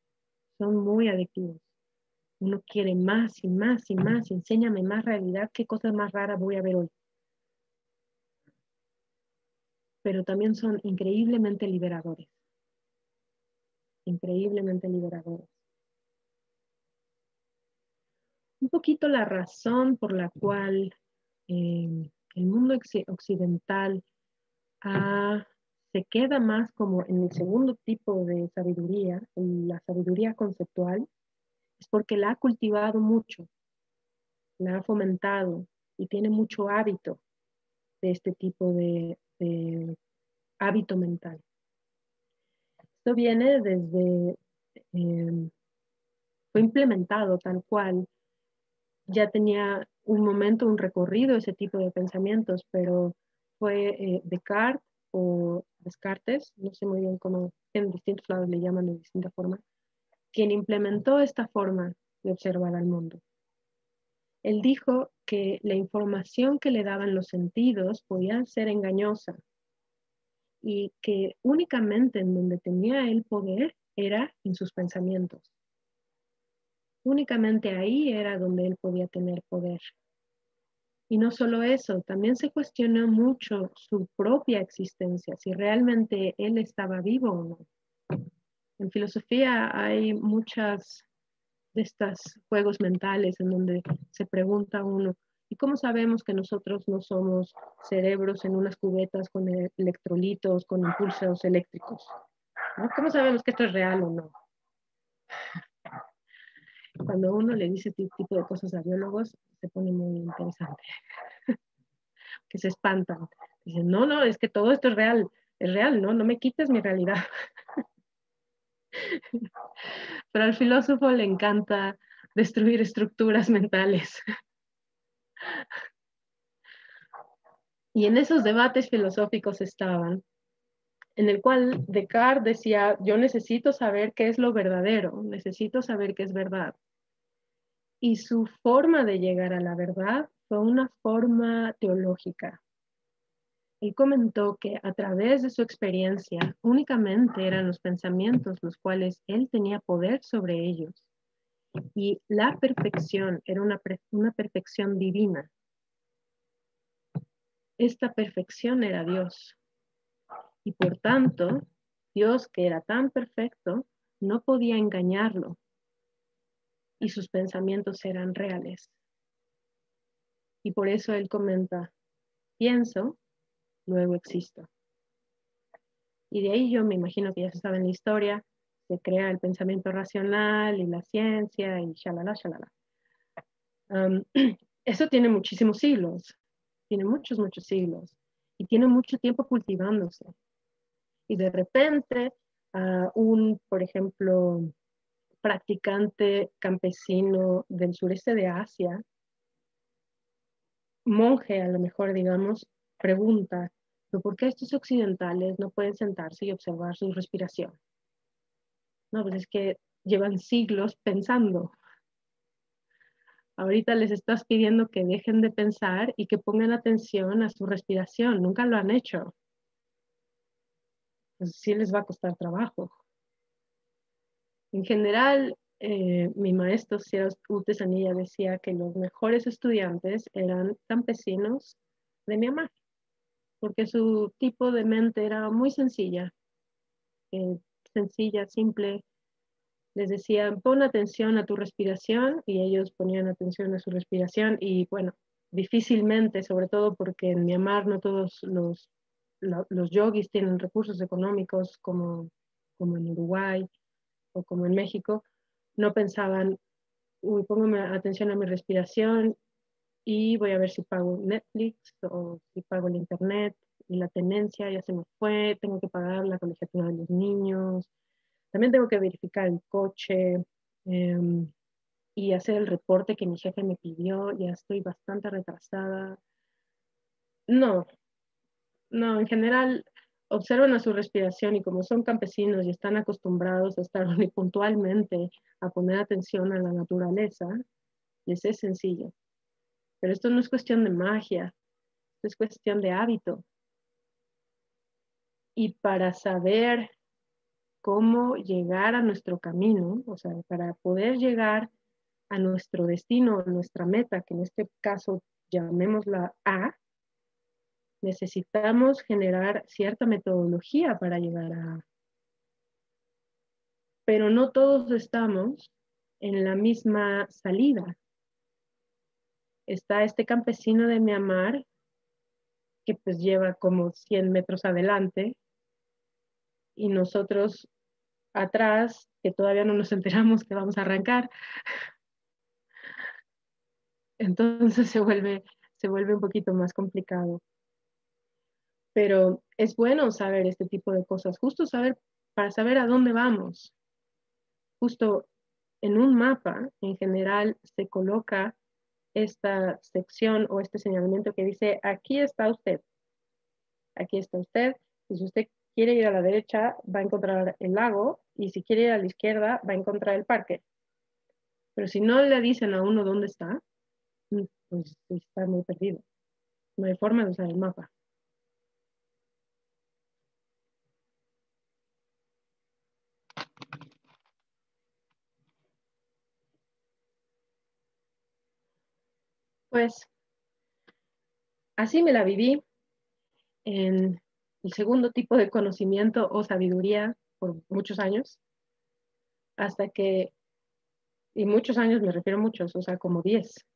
Son muy adictivos. Uno quiere más y más y más. Enséñame más realidad. ¿Qué cosas más raras voy a ver hoy? Pero también son increíblemente liberadores. Increíblemente liberadores. Un poquito la razón por la cual el mundo occidental se queda más como en el segundo tipo de sabiduría, en la sabiduría conceptual, es porque la ha cultivado mucho, la ha fomentado y tiene mucho hábito de este tipo de hábito mental. Esto viene desde, fue implementado tal cual, ya tenía un momento, un recorrido ese tipo de pensamientos, pero fue Descartes o Descartes, no sé muy bien cómo en distintos lados le llaman de distinta forma, quien implementó esta forma de observar al mundo. Él dijo que la información que le daban los sentidos podía ser engañosa y que únicamente en donde tenía el poder era en sus pensamientos. Únicamente ahí era donde él podía tener poder. Y no solo eso, también se cuestionó mucho su propia existencia, si realmente él estaba vivo o no. En filosofía hay muchas de estos juegos mentales en donde se pregunta uno, ¿y cómo sabemos que nosotros no somos cerebros en unas cubetas con electrolitos, con impulsos eléctricos? ¿No? ¿Cómo sabemos que esto es real o no? Cuando uno le dice este tipo de cosas a biólogos, se pone muy interesante, que se espantan. Dicen, no, es que todo esto es real, no me quites mi realidad. Pero al filósofo le encanta destruir estructuras mentales. Y en esos debates filosóficos estaban, en el cual Descartes decía, yo necesito saber qué es lo verdadero, necesito saber qué es verdad. Y su forma de llegar a la verdad fue una forma teológica. Él comentó que a través de su experiencia únicamente eran los pensamientos los cuales él tenía poder sobre ellos. Y la perfección era una perfección divina. Esta perfección era Dios. Y por tanto, Dios, que era tan perfecto, no podía engañarlo. Y sus pensamientos eran reales. Y por eso él comenta, pienso, luego existo. Y de ahí yo me imagino que ya se sabe en la historia, se crea el pensamiento racional y la ciencia y shalala, shalala. Eso tiene muchísimos siglos, tiene muchos, muchos siglos, y tiene mucho tiempo cultivándose. Y de repente, por ejemplo, practicante campesino del sureste de Asia, monje a lo mejor, digamos, pregunta, ¿pero por qué estos occidentales no pueden sentarse y observar su respiración? No, pues es que llevan siglos pensando. Ahorita les estás pidiendo que dejen de pensar y que pongan atención a su respiración. Nunca lo han hecho. Pues sí les va a costar trabajo. En general, mi maestro Sierra Utesanilla decía que los mejores estudiantes eran campesinos de Myanmar, porque su tipo de mente era muy sencilla, sencilla, simple. Les decían, pon atención a tu respiración, y ellos ponían atención a su respiración, y bueno, difícilmente, sobre todo porque en Myanmar no todos los yogis tienen recursos económicos como en Uruguay o como en México, no pensaban, uy, póngame atención a mi respiración y voy a ver si pago Netflix o si pago el internet, y la tenencia ya se me fue, tengo que pagar la colegiatura de los niños, también tengo que verificar el coche y hacer el reporte que mi jefe me pidió, ya estoy bastante retrasada. No, no, en general observan a su respiración, y como son campesinos y están acostumbrados a estar puntualmente a poner atención a la naturaleza, les es sencillo. Pero esto no es cuestión de magia, es cuestión de hábito. Y para saber cómo llegar a nuestro camino, o sea, para poder llegar a nuestro destino, a nuestra meta, que en este caso llamémosla A, necesitamos generar cierta metodología para llegar a A. Pero no todos estamos en la misma salida. Está este campesino de Myanmar que pues lleva como 100 metros adelante, y nosotros atrás, que todavía no nos enteramos que vamos a arrancar. Entonces se vuelve un poquito más complicado. Pero es bueno saber este tipo de cosas, justo para saber a dónde vamos. Justo en un mapa, en general, se coloca esta sección o este señalamiento que dice, aquí está usted, y si usted quiere ir a la derecha, va a encontrar el lago, y si quiere ir a la izquierda, va a encontrar el parque. Pero si no le dicen a uno dónde está, pues está muy perdido. No hay forma de usar el mapa. Pues así me la viví en el segundo tipo de conocimiento o sabiduría por muchos años, hasta que, y muchos años me refiero a muchos, o sea, como 10,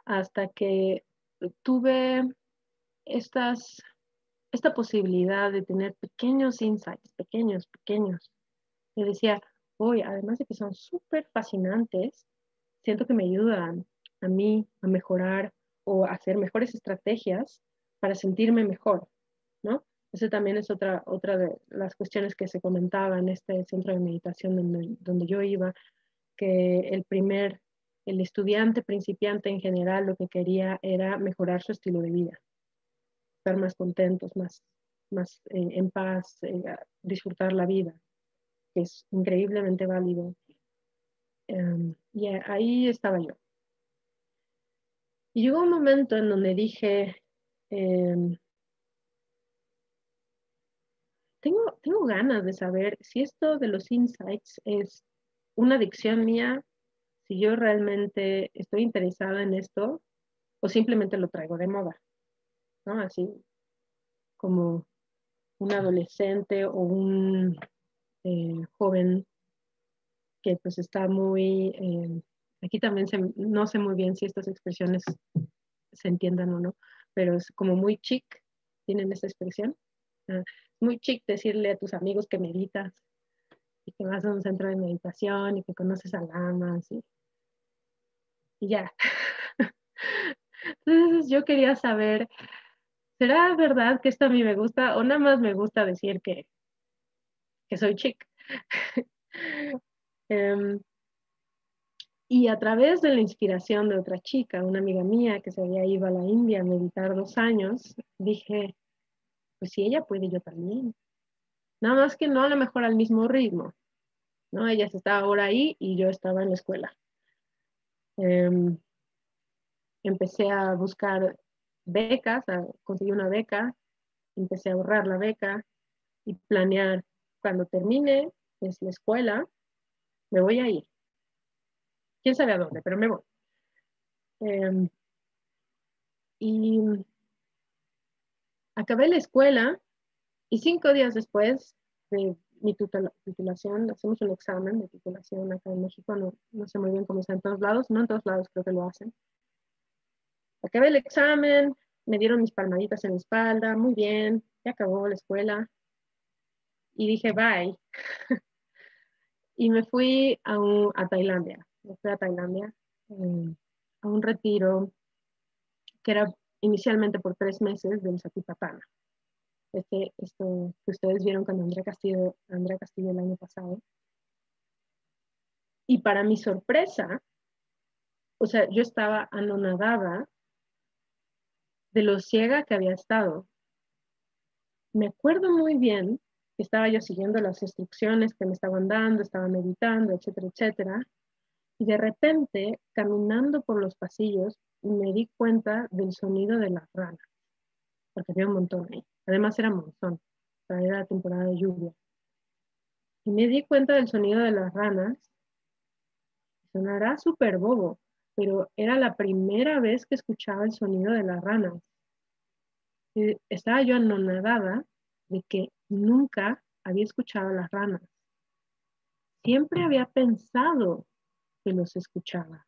hasta que tuve esta posibilidad de tener pequeños insights, pequeños. Me decía, hoy, además de que son súper fascinantes, siento que me ayudan a mí a mejorar o a hacer mejores estrategias para sentirme mejor, ¿no? Eso también es otra de las cuestiones que se comentaba en este centro de meditación donde yo iba, que el estudiante principiante en general lo que quería era mejorar su estilo de vida, estar más contentos, más en paz, disfrutar la vida, que es increíblemente válido. Y ahí estaba yo. Y llegó un momento en donde dije, tengo ganas de saber si esto de los insights es una adicción mía, si yo realmente estoy interesada en esto, o simplemente lo traigo de moda, ¿no? Así como un adolescente o un joven que pues está muy, aquí también no sé muy bien si estas expresiones se entiendan o no, pero es como muy chic, tienen esa expresión. Muy chic decirle a tus amigos que meditas y que vas a un centro de meditación y que conoces a lamas y ya. Entonces yo quería saber, ¿será verdad que esto a mí me gusta o nada más me gusta decir que soy chic? um, y a través de la inspiración de otra chica, una amiga mía que se había ido a la India a meditar 2 años, dije, pues si ella puede, yo también. Nada más que no a lo mejor al mismo ritmo, ¿no? Ella estaba ahora ahí y yo estaba en la escuela. Empecé a buscar becas, a conseguir una beca, empecé a ahorrar la beca y planear cuando termine es la escuela, me voy a ir. Quién sabe a dónde, pero me voy. Y acabé la escuela y 5 días después de mi titulación, hacemos un examen de titulación acá en México, no sé muy bien cómo está en todos lados, no en todos lados creo que lo hacen. Acabé el examen, me dieron mis palmaditas en la espalda, muy bien, ya acabó la escuela. Y dije, bye. Y me fui a Tailandia. Me fui a Tailandia a un retiro que era inicialmente por 3 meses del Satipatthana. Esto que ustedes vieron con Andrea Castillo el año pasado. Y para mi sorpresa, o sea, yo estaba anonadada de lo ciega que había estado. Me acuerdo muy bien que estaba yo siguiendo las instrucciones que me estaban dando, estaba meditando, etcétera, etcétera. Y de repente, caminando por los pasillos, me di cuenta del sonido de las ranas, porque había un montón ahí. Además era monzón, era temporada de lluvia. Y me di cuenta del sonido de las ranas. Sonará súper bobo, pero era la primera vez que escuchaba el sonido de las ranas. Y estaba yo anonadada de que nunca había escuchado a las ranas. Siempre había pensado que los escuchaba,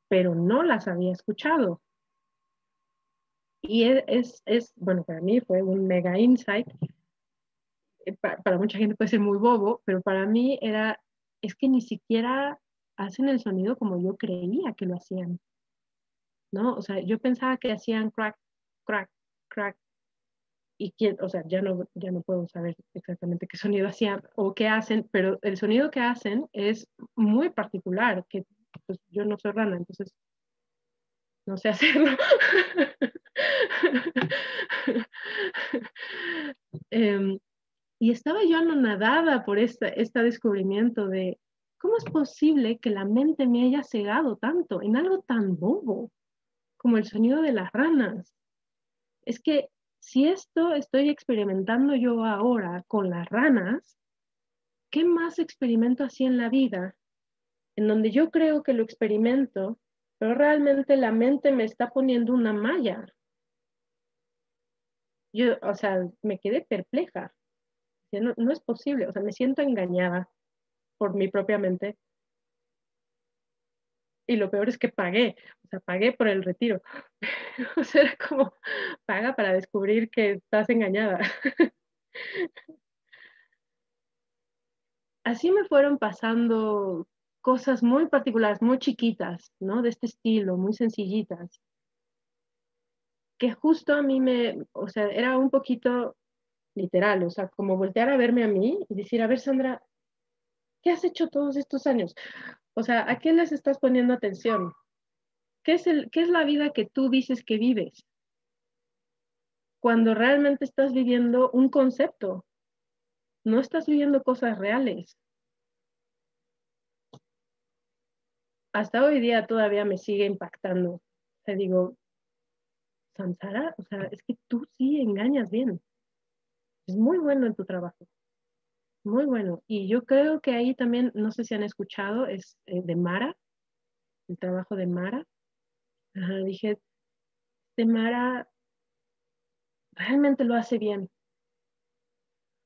pero no las había escuchado. Y bueno, para mí fue un mega insight. Para mucha gente puede ser muy bobo, pero para mí es que ni siquiera hacen el sonido como yo creía que lo hacían, ¿no? O sea, yo pensaba que hacían crack, crack, crack, y o sea, ya no puedo saber exactamente qué sonido hacían o qué hacen, pero el sonido que hacen es muy particular, que pues, yo no soy rana, entonces no sé hacerlo. Y estaba yo anonadada por este descubrimiento de cómo es posible que la mente me haya cegado tanto en algo tan bobo como el sonido de las ranas. Es que si esto estoy experimentando yo ahora con las ranas, ¿qué más experimento así en la vida? En donde yo creo que lo experimento, pero realmente la mente me está poniendo una malla. Yo, o sea, me quedé perpleja. No es posible, o sea, me siento engañada por mi propia mente. Y lo peor es que pagué, o sea, pagué por el retiro. O sea, era como, paga para descubrir que estás engañada. Así me fueron pasando cosas muy particulares, muy chiquitas, ¿no? De este estilo, muy sencillitas, que justo a mí o sea, era un poquito literal, o sea, como voltear a verme a mí y decir, a ver, Sandra, ¿qué has hecho todos estos años? O sea, ¿a qué les estás poniendo atención? ¿Qué es la vida que tú dices que vives? Cuando realmente estás viviendo un concepto, no estás viviendo cosas reales. Hasta hoy día todavía me sigue impactando. O sea, digo, Samsara, o sea, es que tú sí engañas bien. Es muy bueno en tu trabajo. Muy bueno. Y yo creo que ahí también, no sé si han escuchado, es de Mara, el trabajo de Mara. Ajá, dije, de Mara realmente lo hace bien.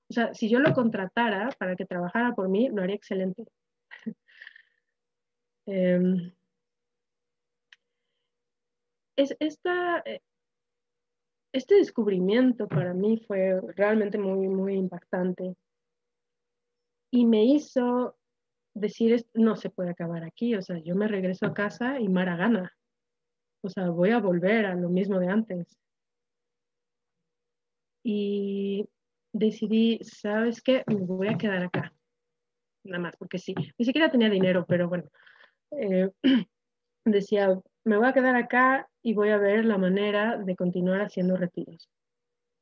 O sea, si yo lo contratara para que trabajara por mí, lo haría excelente. este descubrimiento para mí fue realmente muy, muy impactante y me hizo decir, no se puede acabar aquí, o sea, yo me regreso a casa y mara gana, o sea, voy a volver a lo mismo de antes. Y decidí, ¿sabes qué? Me voy a quedar acá, nada más, porque sí, ni siquiera tenía dinero, pero bueno, eh, decía, me voy a quedar acá y voy a ver la manera de continuar haciendo retiros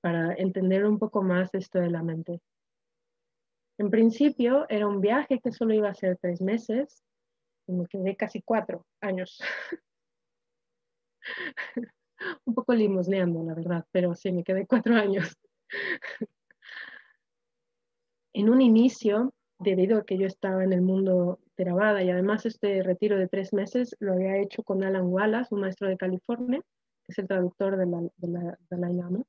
para entender un poco más esto de la mente. En principio era un viaje que solo iba a ser 3 meses y me quedé casi 4 años. Un poco limosneando, la verdad, pero sí, me quedé 4 años. En un inicio, debido a que yo estaba en el mundo Theravada y además este retiro de 3 meses lo había hecho con Alan Wallace, un maestro de California, que es el traductor de la Dalai Lama.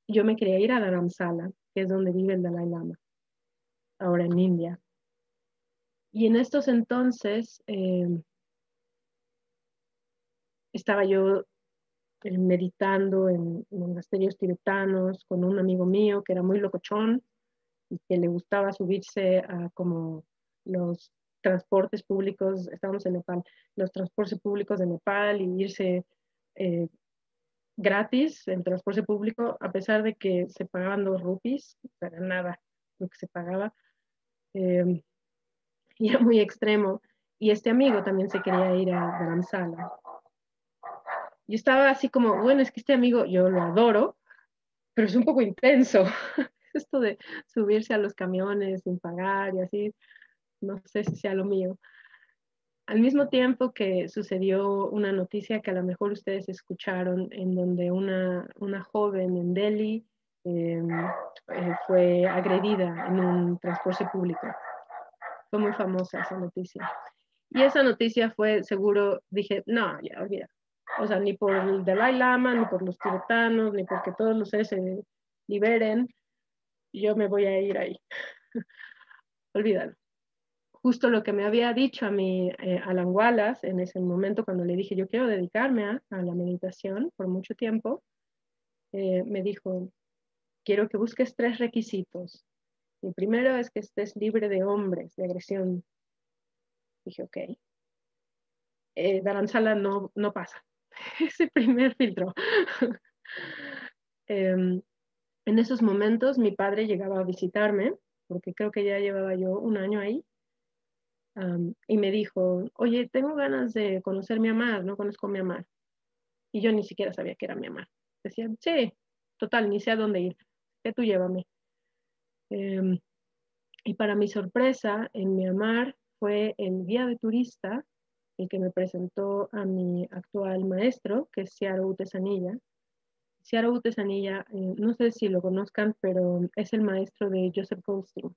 Yo me quería ir a Dharamsala, que es donde vive el Dalai Lama, ahora en India. Y en estos entonces estaba yo meditando en monasterios tibetanos con un amigo mío que era muy locochón y que le gustaba subirse a como los transportes públicos, estábamos en Nepal, los transportes públicos de Nepal y irse gratis en transporte público, a pesar de que se pagaban 2 rupees, para nada lo que se pagaba, y era muy extremo. Y este amigo también se quería ir a Dharamsala. Yo estaba así como, bueno, es que este amigo yo lo adoro, pero es un poco intenso. Esto de subirse a los camiones sin pagar y así, no sé si sea lo mío. Al mismo tiempo que sucedió una noticia que a lo mejor ustedes escucharon, en donde una joven en Delhi fue agredida en un transporte público. Fue muy famosa esa noticia. Y esa noticia fue, seguro, dije, no, ya olvida. O sea, ni por el Dalai Lama, ni por los tibetanos, ni porque todos los seres se liberen, yo me voy a ir ahí. Olvídalo. Justo lo que me había dicho a mí Alan Wallace en ese momento cuando le dije yo quiero dedicarme a la meditación por mucho tiempo, me dijo, quiero que busques 3 requisitos. El primero es que estés libre de hombres, de agresión. Dije, ok. Dharamsala no pasa. Ese primer filtro. En esos momentos mi padre llegaba a visitarme, porque creo que ya llevaba yo 1 año ahí, y me dijo, oye, tengo ganas de conocer Myanmar, no conozco Myanmar. Y yo ni siquiera sabía que era Myanmar. Decía, sí, total, ni sé a dónde ir, que tú llévame. Y para mi sorpresa, en Myanmar fue el guía de turista el que me presentó a mi actual maestro, que es Searo U Tesanilla. Searo U Tesanilla, no sé si lo conozcan, pero es el maestro de Joseph Goldstein.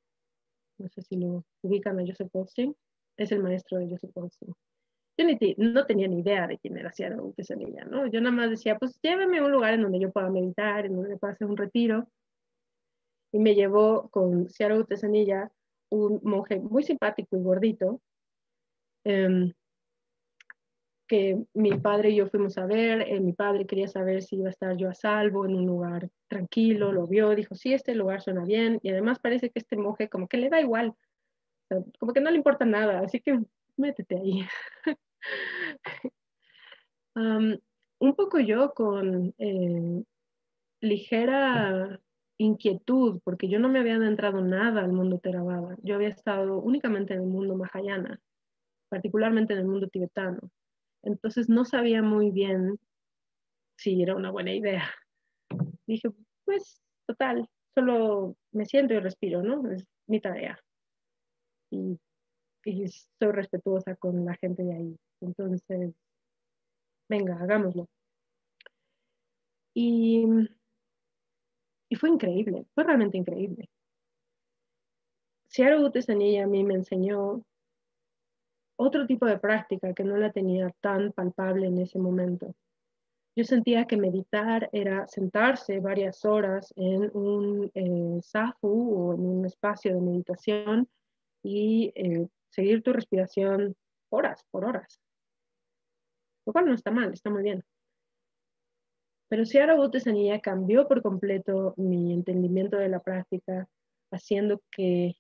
No sé si lo ubican a Joseph Goldstein. Es el maestro de Joseph Goldstein. Yo no tenía ni idea de quién era Searo U Tesanilla, ¿no? Yo nada más decía, pues llévame a un lugar en donde yo pueda meditar, en donde pueda hacer un retiro. Y me llevó con Searo U Tesanilla, un monje muy simpático y gordito, que mi padre y yo fuimos a ver. Mi padre quería saber si iba a estar yo a salvo en un lugar tranquilo, lo vio, dijo, sí, este lugar suena bien, y además parece que este monje como que le da igual, o sea, como que no le importa nada, así que métete ahí. Un poco yo con ligera inquietud, porque yo no me había adentrado nada al mundo Theravada, yo había estado únicamente en el mundo Mahayana, particularmente en el mundo tibetano. Entonces no sabía muy bien si era una buena idea. Dije, pues total, solo me siento y respiro, ¿no? Es mi tarea. Y, y soy respetuosa con la gente de ahí. Entonces, venga, hagámoslo. Y, y fue increíble, fue realmente increíble. Searo U Tesanilla a mí me enseñó otro tipo de práctica que no la tenía tan palpable en ese momento. Yo sentía que meditar era sentarse varias horas en un zafu o en un espacio de meditación y seguir tu respiración horas por horas. lo cual no está mal, está muy bien. Pero Seattle Utesaniya cambió por completo mi entendimiento de la práctica, haciendo que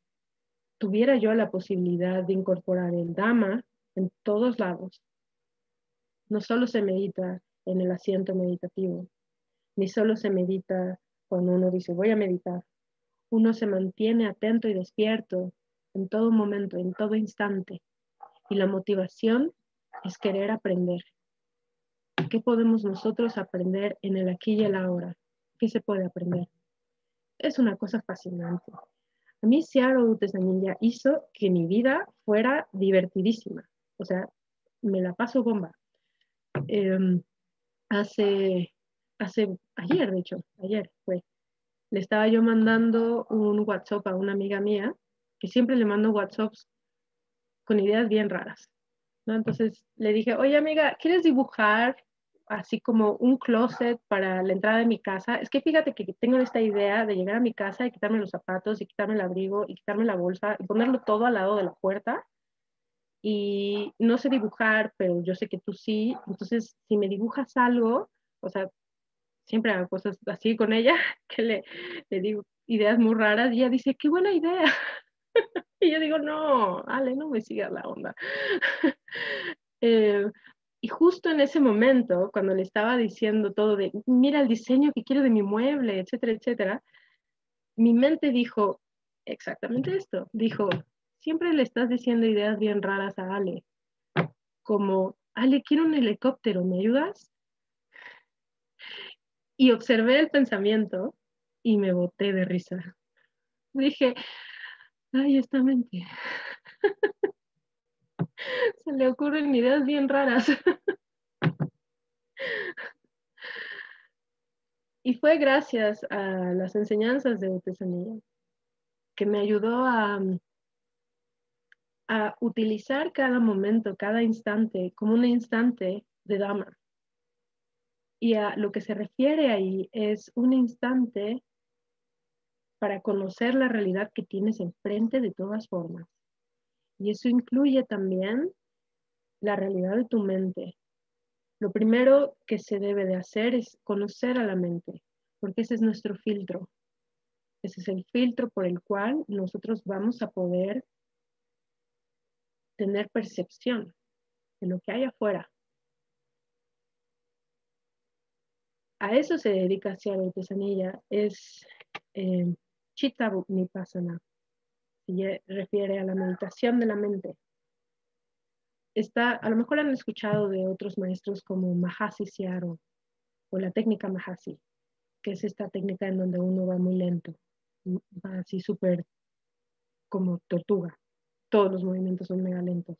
tuviera yo la posibilidad de incorporar el Dhamma en todos lados. No solo se medita en el asiento meditativo, ni solo se medita cuando uno dice voy a meditar. Uno se mantiene atento y despierto en todo momento, en todo instante. Y la motivación es querer aprender. ¿Qué podemos nosotros aprender en el aquí y el ahora? ¿Qué se puede aprender? Es una cosa fascinante. A mí Seattle Utesaniya hizo que mi vida fuera divertidísima. O sea, me la paso bomba. Ayer, de hecho, ayer fue, le estaba yo mandando un WhatsApp a una amiga mía, que siempre le mando WhatsApps con ideas bien raras, ¿no? Entonces le dije, oye amiga, ¿quieres dibujar así como un closet para la entrada de mi casa? Es que fíjate que tengo esta idea de llegar a mi casa y quitarme los zapatos y quitarme el abrigo y quitarme la bolsa y ponerlo todo al lado de la puerta. Y no sé dibujar, pero yo sé que tú sí. Entonces, si me dibujas algo, o sea, siempre hago cosas así con ella, que le digo ideas muy raras y ella dice, qué buena idea. Y yo digo, no, Ale, no me sigas la onda. eh, y justo en ese momento, cuando le estaba diciendo todo de, mira el diseño que quiero de mi mueble, etcétera, etcétera, mi mente dijo exactamente esto. Dijo, siempre le estás diciendo ideas bien raras a Ale, como, Ale, quiero un helicóptero, ¿me ayudas? Y observé el pensamiento y me boté de risa. Dije, ay, esta mente, se le ocurren ideas bien raras. Y fue gracias a las enseñanzas de Utesaniya que me ayudó a utilizar cada momento, cada instante, como un instante de Dhamma. Y a lo que se refiere ahí es un instante para conocer la realidad que tienes enfrente de todas formas. Y eso incluye también la realidad de tu mente. Lo primero que se debe de hacer es conocer a la mente, porque ese es nuestro filtro. Ese es el filtro por el cual nosotros vamos a poder tener percepción de lo que hay afuera. A eso se dedica Seattle Utesaniya, es Chitta Vipassana, se refiere a la meditación de la mente. A lo mejor han escuchado de otros maestros como Mahasi Seattle o la técnica Mahasi, que es esta técnica en donde uno va muy lento, va así súper como tortuga. Todos los movimientos son mega lentos.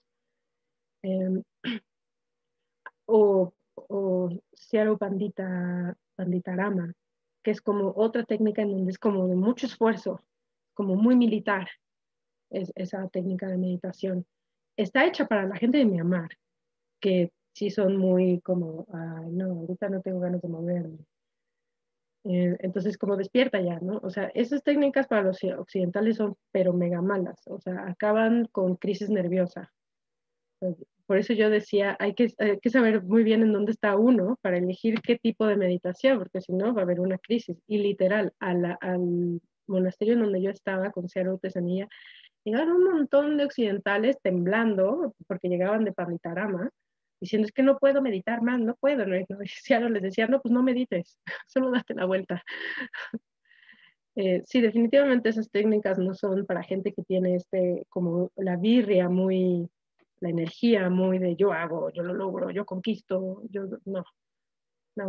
O Seattle Panditarama, que es como otra técnica en donde es como de mucho esfuerzo, como muy militar, es esa técnica de meditación. Está hecha para la gente de Myanmar, que sí son muy como, ay, no, ahorita no tengo ganas de moverme. Entonces, como despierta ya, ¿no? O sea, esas técnicas para los occidentales son pero mega malas, o sea, acaban con crisis nerviosa. Por eso yo decía, hay que saber muy bien en dónde está uno para elegir qué tipo de meditación, porque si no va a haber una crisis. Y literal, al monasterio en donde yo estaba con Seattle Utesaniya, llegaron un montón de occidentales temblando, porque llegaban de Pamitarama, diciendo, es que no puedo meditar más, no puedo. ¿No? Y Seattle les decía, no, pues no medites, solo date la vuelta. Sí, definitivamente esas técnicas no son para gente que tiene como la birria muy, la energía muy de yo hago, yo lo logro, yo conquisto, no,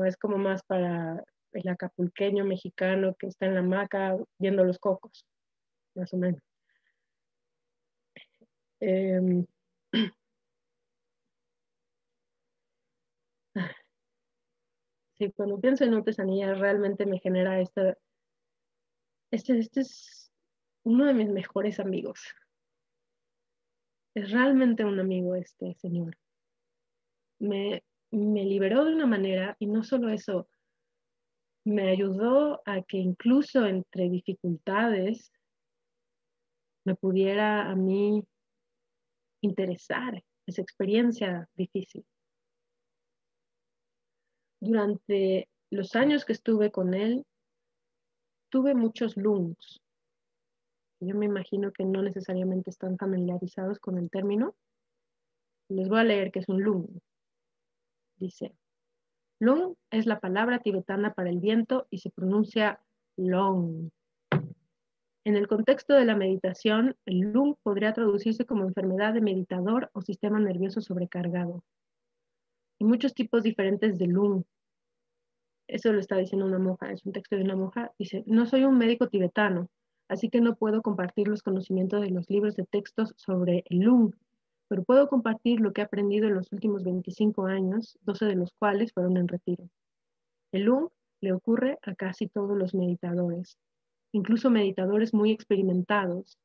es como más para el acapulqueño mexicano que está en la hamaca viendo los cocos, más o menos. Eh, sí, cuando pienso en artesanía realmente me genera este es uno de mis mejores amigos. Es realmente un amigo este señor. Me liberó de una manera y no solo eso, me ayudó a que incluso entre dificultades me pudiera a mí interesar esa experiencia difícil. durante los años que estuve con él, tuve muchos lungs. Yo me imagino que no necesariamente están familiarizados con el término. Les voy a leer qué es un lung. Dice, lung es la palabra tibetana para el viento y se pronuncia long. En el contexto de la meditación, el lung podría traducirse como enfermedad de meditador o sistema nervioso sobrecargado. Hay muchos tipos diferentes de lung. Eso lo está diciendo una monja, es un texto de una monja. Dice, no soy un médico tibetano, así que no puedo compartir los conocimientos de los libros de textos sobre el lung, pero puedo compartir lo que he aprendido en los últimos 25 años, 12 de los cuales fueron en retiro. El lung le ocurre a casi todos los meditadores, incluso meditadores muy experimentados.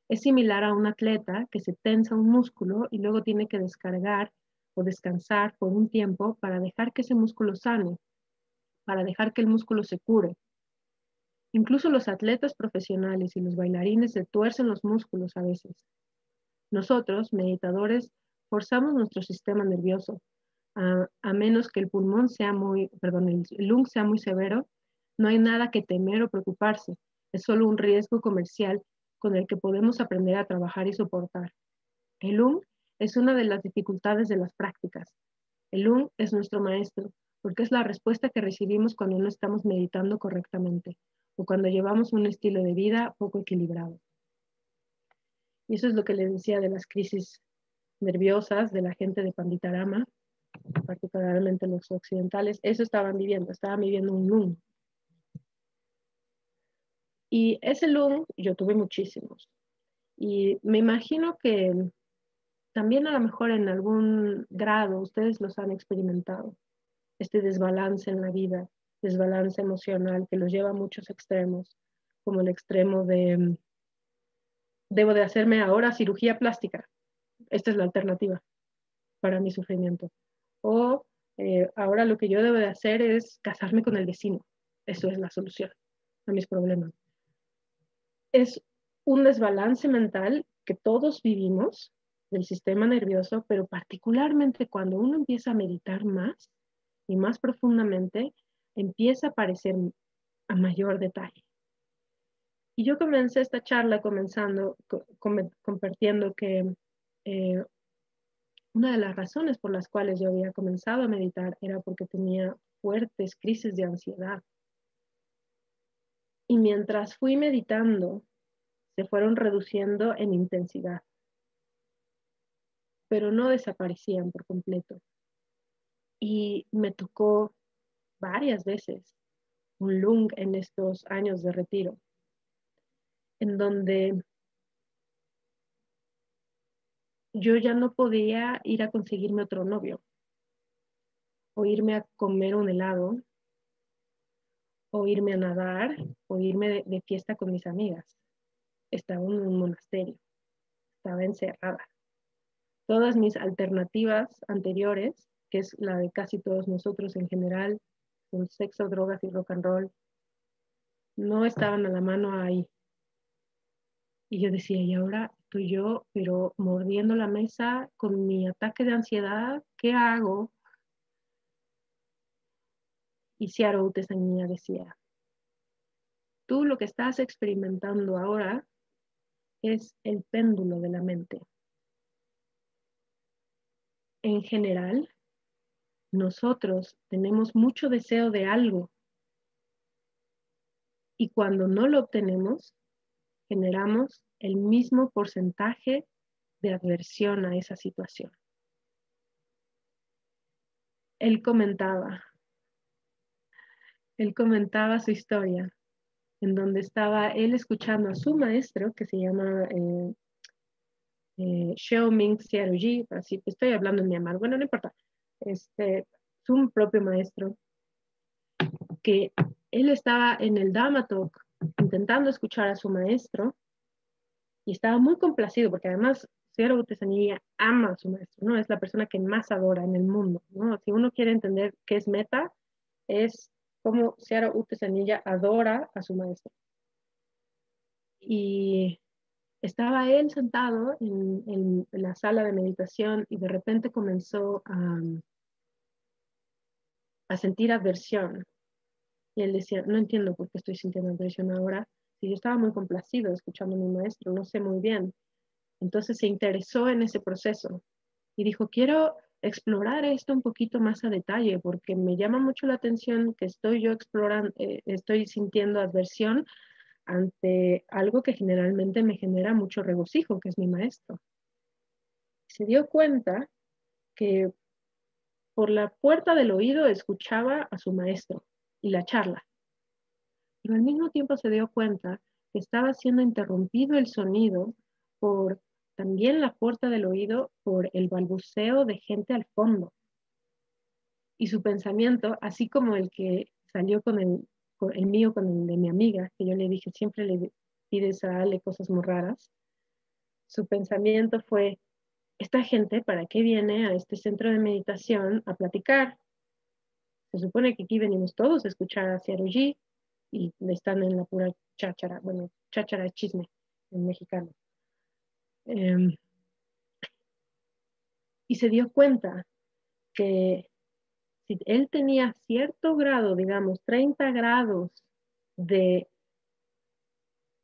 Es similar a un atleta que se tensa un músculo y luego tiene que descargar o descansar por un tiempo para dejar que ese músculo sane, para dejar que el músculo se cure. Incluso los atletas profesionales y los bailarines se tuercen los músculos a veces. Nosotros, meditadores, forzamos nuestro sistema nervioso. A menos que el lung sea muy severo, no hay nada que temer o preocuparse. Es solo un riesgo comercial con el que podemos aprender a trabajar y soportar. El lung es una de las dificultades de las prácticas. El lung es nuestro maestro, porque es la respuesta que recibimos cuando no estamos meditando correctamente o cuando llevamos un estilo de vida poco equilibrado. Y eso es lo que les decía de las crisis nerviosas de la gente de Panditarama, particularmente los occidentales. Eso estaban viviendo un lung. Y ese lung yo tuve muchísimos. Y me imagino que también a lo mejor en algún grado ustedes los han experimentado. Este desbalance en la vida, desbalance emocional que los lleva a muchos extremos, como el extremo de debo de hacerme ahora cirugía plástica. Esta es la alternativa para mi sufrimiento. O ahora lo que yo debo de hacer es casarme con el vecino. Eso es la solución a mis problemas. Es un desbalance mental que todos vivimos del sistema nervioso, pero particularmente cuando uno empieza a meditar más y más profundamente, empieza a aparecer a mayor detalle. Y yo comencé esta charla compartiendo que una de las razones por las cuales yo había comenzado a meditar era porque tenía fuertes crisis de ansiedad. Y mientras fui meditando, se fueron reduciendo en intensidad, pero no desaparecían por completo. Y me tocó varias veces un lung en estos años de retiro, en donde yo ya no podía ir a conseguirme otro novio, o irme a comer un helado, o irme a nadar, o irme de fiesta con mis amigas. Estaba en un monasterio, estaba encerrada. Todas mis alternativas anteriores, que es la de casi todos nosotros en general, con sexo, drogas y rock and roll, no estaban a la mano ahí. Y yo decía, y ahora estoy yo, pero mordiendo la mesa con mi ataque de ansiedad, ¿qué hago? Y Seattle Utesanyía decía, tú lo que estás experimentando ahora es el péndulo de la mente. En general, nosotros tenemos mucho deseo de algo y cuando no lo obtenemos, generamos el mismo porcentaje de aversión a esa situación. Él comentaba su historia, en donde estaba él escuchando a su maestro, que se llama Sheo Ming Xiaoji, así estoy hablando en Myanmar, bueno, no importa, su propio maestro, que él estaba en el Dhamma Talk intentando escuchar a su maestro y estaba muy complacido, porque además Seattle Utesanyía ama a su maestro, ¿no? Es la persona que más adora en el mundo, ¿no? Si uno quiere entender qué es meta, es cómo Seattle Utesanyía adora a su maestro. Y estaba él sentado en la sala de meditación y de repente comenzó a sentir aversión. Y él decía, no entiendo por qué estoy sintiendo aversión ahora. Si yo estaba muy complacido escuchando a mi maestro, no sé muy bien. Entonces se interesó en ese proceso y dijo, quiero explorar esto un poquito más a detalle porque me llama mucho la atención que estoy yo explorando, estoy sintiendo adversión ante algo que generalmente me genera mucho regocijo, que es mi maestro. Se dio cuenta que por la puerta del oído escuchaba a su maestro y la charla, pero al mismo tiempo se dio cuenta que estaba siendo interrumpido el sonido por también la puerta del oído, por el balbuceo de gente al fondo. Y su pensamiento, así como el que salió con el mío, con el de mi amiga, que yo le dije, siempre le pides a Ale cosas muy raras, su pensamiento fue, esta gente, ¿para qué viene a este centro de meditación a platicar? Se supone que aquí venimos todos a escuchar a G y están en la pura cháchara, bueno, cháchara es chisme en mexicano. Y se dio cuenta que si él tenía cierto grado, digamos, 30 grados de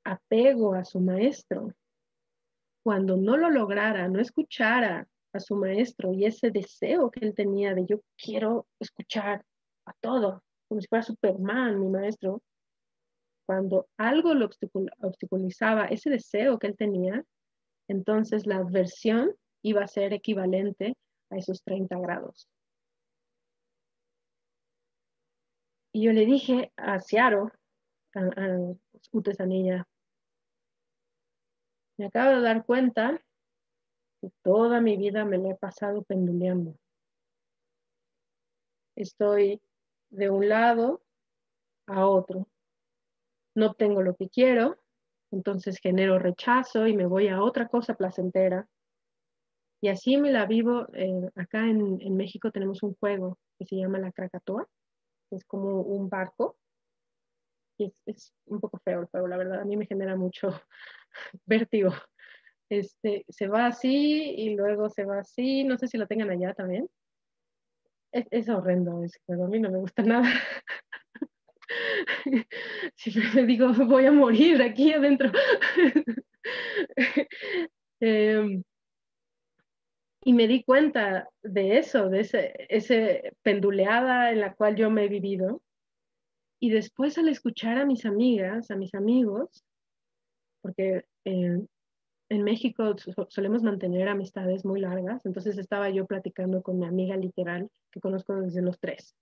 apego a su maestro, cuando no lo lograra, no escuchara a su maestro y ese deseo que él tenía de yo quiero escuchar a todo, como si fuera Superman, mi maestro, cuando algo lo obstaculizaba ese deseo que él tenía, entonces la aversión iba a ser equivalente a esos 30 grados. Y yo le dije a Ciaro, a Utesanilla, me acabo de dar cuenta que toda mi vida me la he pasado penduleando. Estoy de un lado a otro. No obtengo lo que quiero, entonces genero rechazo y me voy a otra cosa placentera. Y así me la vivo. Acá en México tenemos un juego que se llama la Krakatoa, que es como un barco. Y es un poco feo el juego, la verdad. A mí me genera mucho vértigo. Se va así y luego se va así. No sé si lo tengan allá también. Es horrendo ese juego. A mí no me gusta nada. Siempre me digo, voy a morir aquí adentro. Y me di cuenta de eso, de ese penduleada en la cual yo me he vivido. Y después al escuchar a mis amigas, a mis amigos, porque en México solemos mantener amistades muy largas, entonces estaba yo platicando con mi amiga literal, que conozco desde los 3.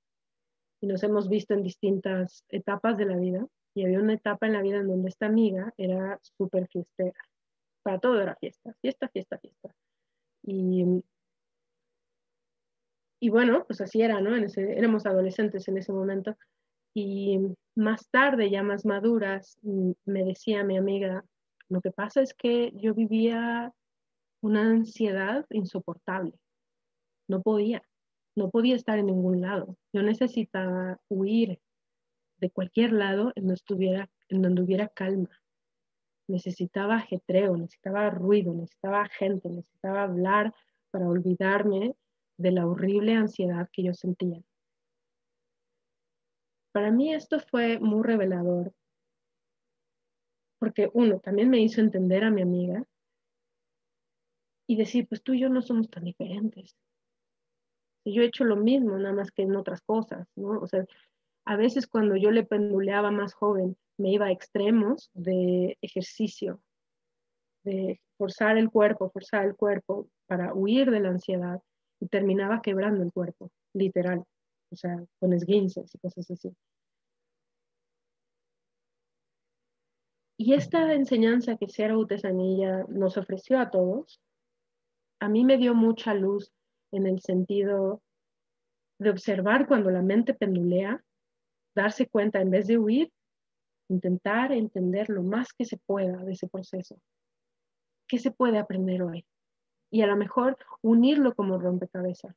Y nos hemos visto en distintas etapas de la vida. Y había una etapa en la vida en donde esta amiga era súper fiestera. Para todo era fiesta, fiesta, fiesta, fiesta. Y bueno, pues así era, ¿no? Éramos adolescentes en ese momento. Y más tarde, ya más maduras, me decía mi amiga, lo que pasa es que yo vivía una ansiedad insoportable. No podía estar en ningún lado. Yo necesitaba huir de cualquier lado en donde hubiera calma. Necesitaba ajetreo, necesitaba ruido, necesitaba gente, necesitaba hablar para olvidarme de la horrible ansiedad que yo sentía. Para mí esto fue muy revelador, porque uno, también me hizo entender a mi amiga y decir, pues tú y yo no somos tan diferentes. Yo he hecho lo mismo, nada más que en otras cosas, ¿no? O sea, a veces cuando yo le penduleaba más joven, me iba a extremos de ejercicio, de forzar el cuerpo para huir de la ansiedad y terminaba quebrando el cuerpo, literal, o sea, con esguinces y cosas así. Y esta enseñanza que Ciaro Utesanilla nos ofreció a todos, a mí me dio mucha luz en el sentido de observar cuando la mente pendulea, darse cuenta en vez de huir, intentar entender lo más que se pueda de ese proceso. ¿Qué se puede aprender hoy? Y a lo mejor unirlo como rompecabezas.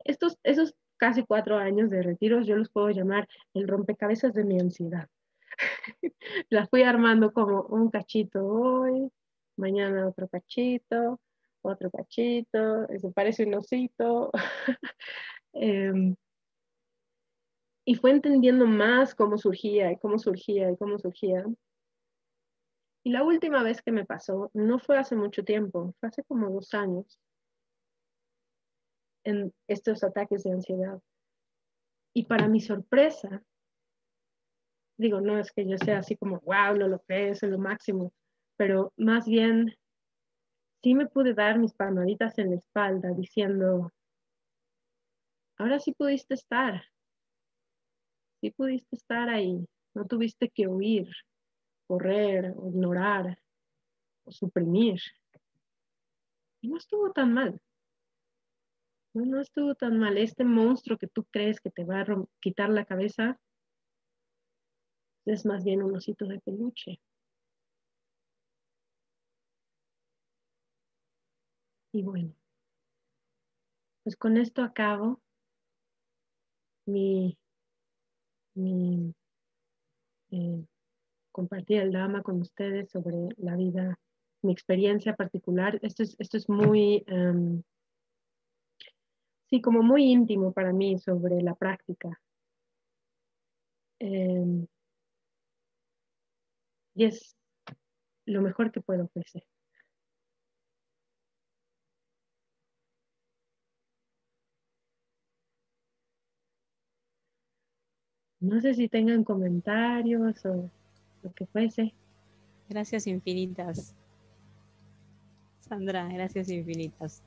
Esos casi 4 años de retiros yo los puedo llamar el rompecabezas de mi ansiedad. La fui armando como un cachito hoy, mañana otro cachito, eso parece un osito. Y fue entendiendo más cómo surgía y cómo surgía y cómo surgía. Y la última vez que me pasó, no fue hace mucho tiempo, fue hace como 2 años, en estos ataques de ansiedad. Y para mi sorpresa, digo, no es que yo sea así como, wow, lo logré, es lo máximo, pero más bien sí me pude dar mis palmaditas en la espalda diciendo, ahora sí pudiste estar ahí, no tuviste que huir, correr, o ignorar o suprimir. Y no estuvo tan mal. No estuvo tan mal. Este monstruo que tú crees que te va a quitar la cabeza es más bien un osito de peluche. Y bueno, pues con esto acabo mi, mi compartir el Dhamma con ustedes sobre la vida, mi experiencia particular. Esto es muy, sí, como muy íntimo para mí sobre la práctica. Y es lo mejor que puedo ofrecer. No sé si tengan comentarios o lo que fuese. Gracias infinitas. Sandra, gracias infinitas.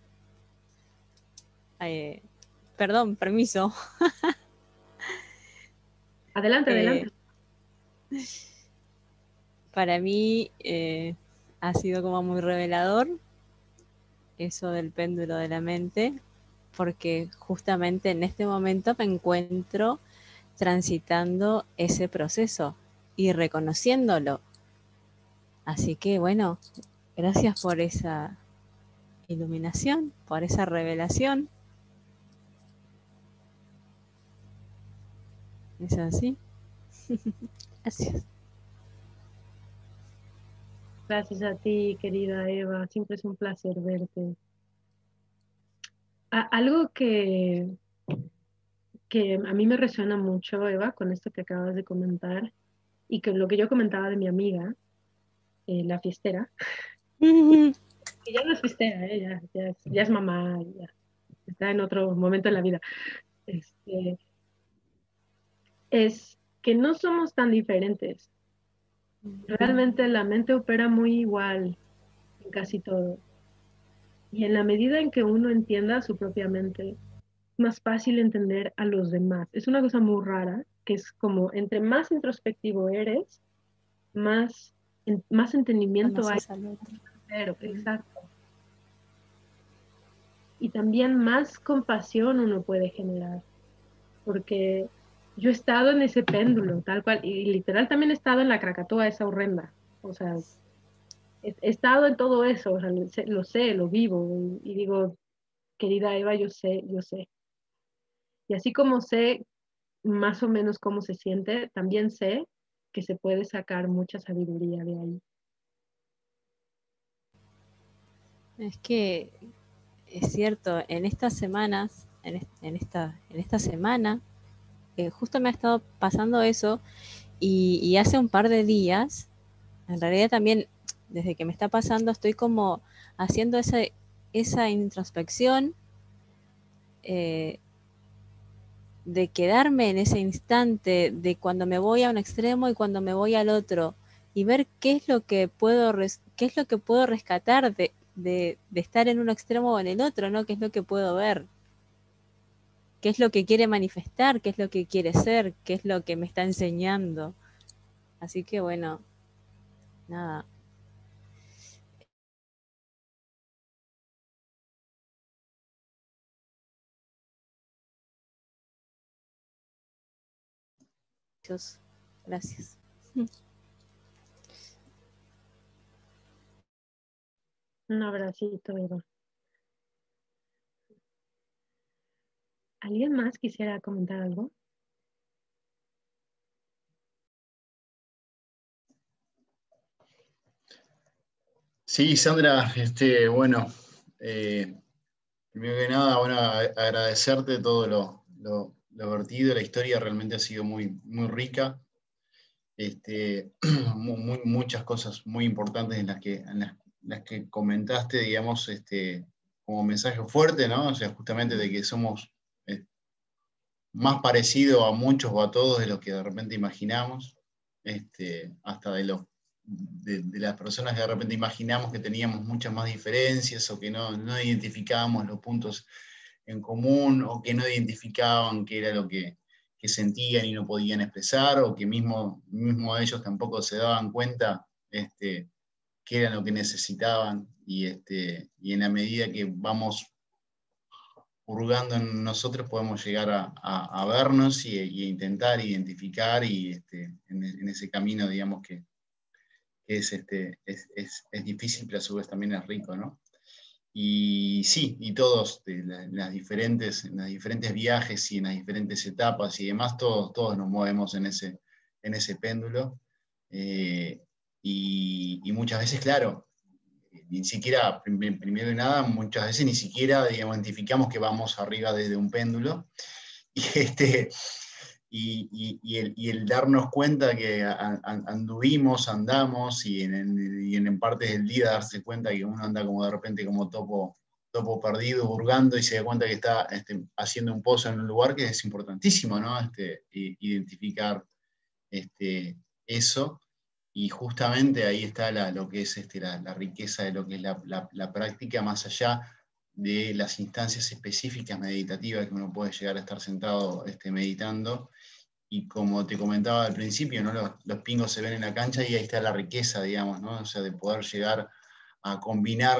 Perdón, permiso. Adelante, adelante. Para mí ha sido como muy revelador eso del péndulo de la mente, porque justamente en este momento me encuentro transitando ese proceso y reconociéndolo. Así que bueno, gracias por esa iluminación, por esa revelación. ¿Es así? Gracias. Gracias a ti, querida Eva. Siempre es un placer verte. Algo que a mí me resuena mucho, Eva, con esto que acabas de comentar, y que lo que yo comentaba de mi amiga, la fiestera, que ya no es fiestera, ya es mamá, ya está en otro momento de la vida, es que no somos tan diferentes. Realmente la mente opera muy igual en casi todo. Y en la medida en que uno entienda su propia mente, es más fácil entender a los demás. Es una cosa muy rara, que es como entre más introspectivo eres, más entendimiento hay. Conoces al otro. Pero, exacto. Y también más compasión uno puede generar, porque yo he estado en ese péndulo, tal cual, y literal también he estado en la Krakatoa esa horrenda. O sea, he estado en todo eso, o sea, lo sé, lo vivo, y digo, querida Eva, yo sé, yo sé. Y así como sé más o menos cómo se siente, también sé que se puede sacar mucha sabiduría de ahí. Es que es cierto, en estas semanas, en esta semana, justo me ha estado pasando eso y hace un par de días, en realidad también desde que me está pasando estoy como haciendo esa introspección de quedarme en ese instante de cuando me voy a un extremo y cuando me voy al otro y ver qué es lo que puedo rescatar de estar en un extremo o en el otro, ¿no? ¿Qué es lo que puedo ver? ¿Qué es lo que quiere manifestar? ¿Qué es lo que quiere ser? ¿Qué es lo que me está enseñando? Así que bueno, nada. Dios, gracias. Un abracito, Eva. ¿Alguien más quisiera comentar algo? Sí, Sandra, bueno, primero que nada, bueno, agradecerte todo lo vertido, la historia realmente ha sido muy, muy rica. Muchas cosas muy importantes en las que comentaste, digamos, como mensaje fuerte, ¿no? O sea, justamente de que somos más parecidos a muchos o a todos de lo que de repente imaginamos, hasta de las personas que de repente imaginamos que teníamos muchas más diferencias o que no identificábamos los puntos en común o que no identificaban qué era lo que sentían y no podían expresar, o que mismo ellos tampoco se daban cuenta qué era lo que necesitaban, y en la medida que vamos hurgando en nosotros podemos llegar a vernos y a intentar identificar, y en ese camino, digamos, que es difícil, pero a su vez también es rico, ¿no? Y sí, y todos, en los diferentes viajes y en las diferentes etapas y demás, todos nos movemos en ese péndulo. Y muchas veces, claro, ni siquiera, primero de nada, muchas veces ni siquiera, digamos, identificamos que vamos arriba desde un péndulo. Y el darnos cuenta que andamos, y en partes del día darse cuenta que uno anda como de repente como topo perdido, hurgando, y se da cuenta que está haciendo un pozo en un lugar, que es importantísimo, ¿no? Identificar eso. Y justamente ahí está lo que es la riqueza de lo que es la práctica, más allá de las instancias específicas meditativas que uno puede llegar a estar sentado meditando. Y como te comentaba al principio, ¿no? Los pingos se ven en la cancha, y ahí está la riqueza, digamos, ¿no? O sea, de poder llegar a combinar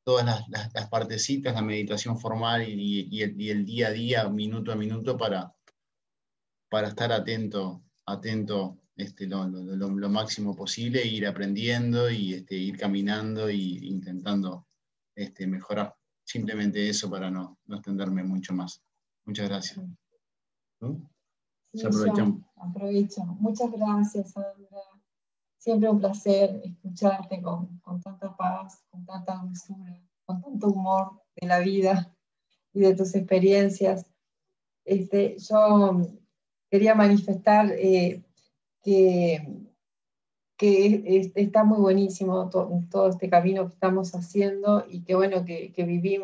todas las partecitas, la meditación formal y el día a día, minuto a minuto, para estar atento lo máximo posible, e ir aprendiendo y ir caminando e intentando mejorar. Simplemente eso, para no extenderme mucho más. Muchas gracias. ¿No? Sí, Ya aprovechamos. aprovecho. Muchas gracias, Sandra. Siempre un placer escucharte con tanta paz, con tanta dulzura, con tanto humor de la vida y de tus experiencias. Yo quería manifestar que está muy buenísimo todo este camino que estamos haciendo, y que bueno, que viví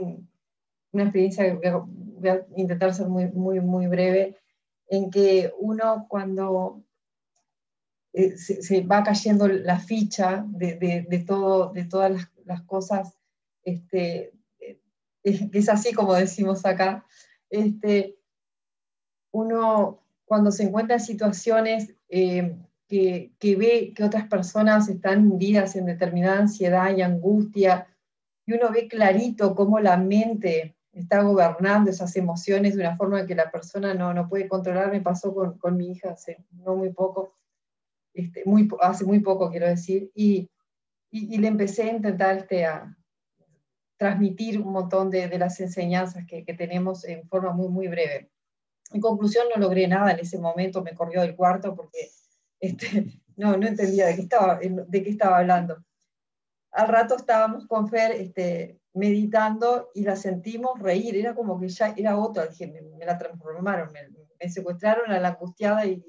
una experiencia que voy a intentar ser muy, muy, muy breve, en que uno, cuando se va cayendo la ficha de todas las cosas, que es así como decimos acá, uno cuando se encuentra en situaciones que ve que otras personas están hundidas en determinada ansiedad y angustia, y uno ve clarito cómo la mente está gobernando esas emociones de una forma que la persona no puede controlar. Me pasó con mi hija hace no muy poco, hace muy poco quiero decir, y le empecé a intentar a transmitir un montón de las enseñanzas que tenemos en forma muy, muy breve. En conclusión, no logré nada en ese momento, me corrió del cuarto porque no entendía de qué estaba hablando. Al rato estábamos con Fer meditando, y la sentimos reír, era como que ya era otra, me la transformaron, me secuestraron a la angustiada y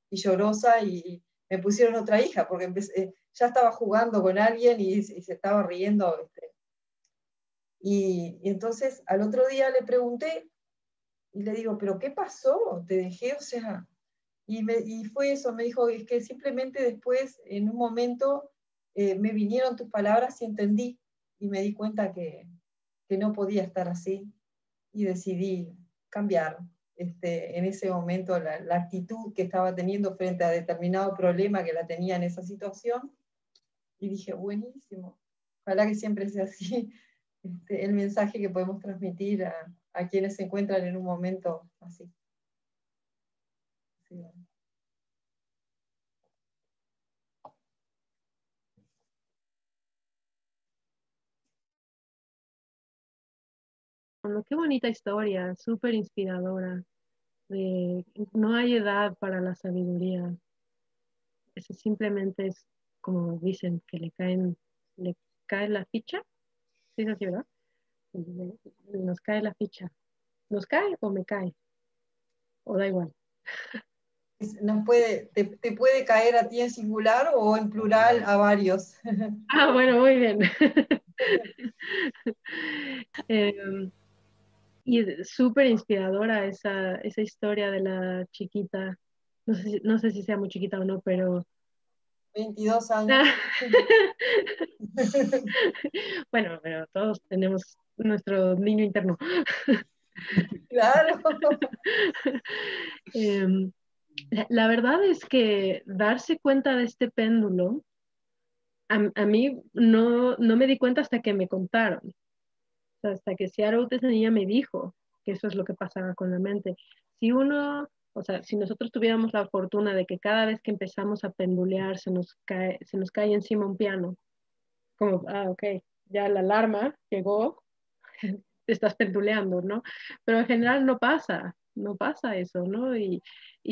llorosa, y me pusieron otra hija, porque ya estaba jugando con alguien y se estaba riendo. Y entonces al otro día le pregunté, y le digo, ¿pero qué pasó? Te dejé, o sea, y fue eso, me dijo, es que simplemente después, en un momento, me vinieron tus palabras y entendí, y me di cuenta que no podía estar así, y decidí cambiar en ese momento la actitud que estaba teniendo frente a determinado problema que la tenía en esa situación, y dije, buenísimo, ojalá que siempre sea así el mensaje que podemos transmitir a quienes se encuentran en un momento así. Sí. Bueno, qué bonita historia, súper inspiradora. No hay edad para la sabiduría. Eso simplemente es como dicen, que le cae la ficha. ¿Sí es así, verdad? Nos cae la ficha. ¿Nos cae o me cae? ¿O da igual? Te puede caer a ti en singular o en plural a varios. Ah, bueno, muy bien. Y súper inspiradora esa historia de la chiquita. No sé si sea muy chiquita o no, pero... 22 años. Bueno, pero todos tenemos nuestro niño interno. Claro. La verdad es que darse cuenta de este péndulo, a mí no me di cuenta hasta que me contaron. O sea, hasta que Seattle esa niña me dijo que eso es lo que pasaba con la mente. Si uno, o sea, si nosotros tuviéramos la fortuna de que cada vez que empezamos a pendulear se nos cae encima un piano, como, ok, ya la alarma llegó, te estás penduleando, ¿no? Pero en general no pasa eso, ¿no? Y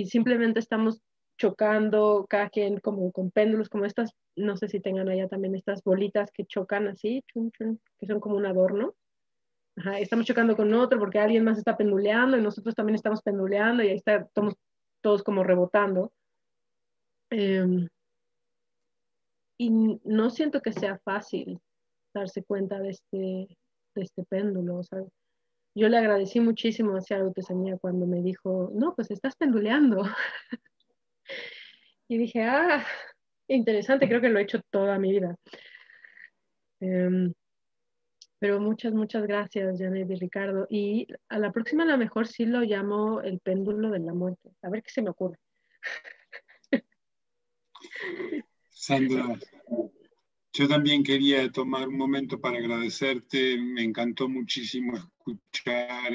simplemente estamos chocando, cada quien como con péndulos, como estas, no sé si tengan allá también estas bolitas que chocan así, chun, chun, que son como un adorno. Ajá, estamos chocando con otro porque alguien más está penduleando y nosotros también estamos penduleando y ahí estamos todos como rebotando. Y no siento que sea fácil darse cuenta de este péndulo. O sea, yo le agradecí muchísimo a Ciara Utesanía cuando me dijo, no, pues estás penduleando. Y dije, interesante, creo que lo he hecho toda mi vida. Pero muchas gracias, Janet y Ricardo. Y a la próxima a lo mejor sí lo llamo el péndulo de la muerte. A ver qué se me ocurre. Sandra, yo también quería tomar un momento para agradecerte. Me encantó muchísimo escuchar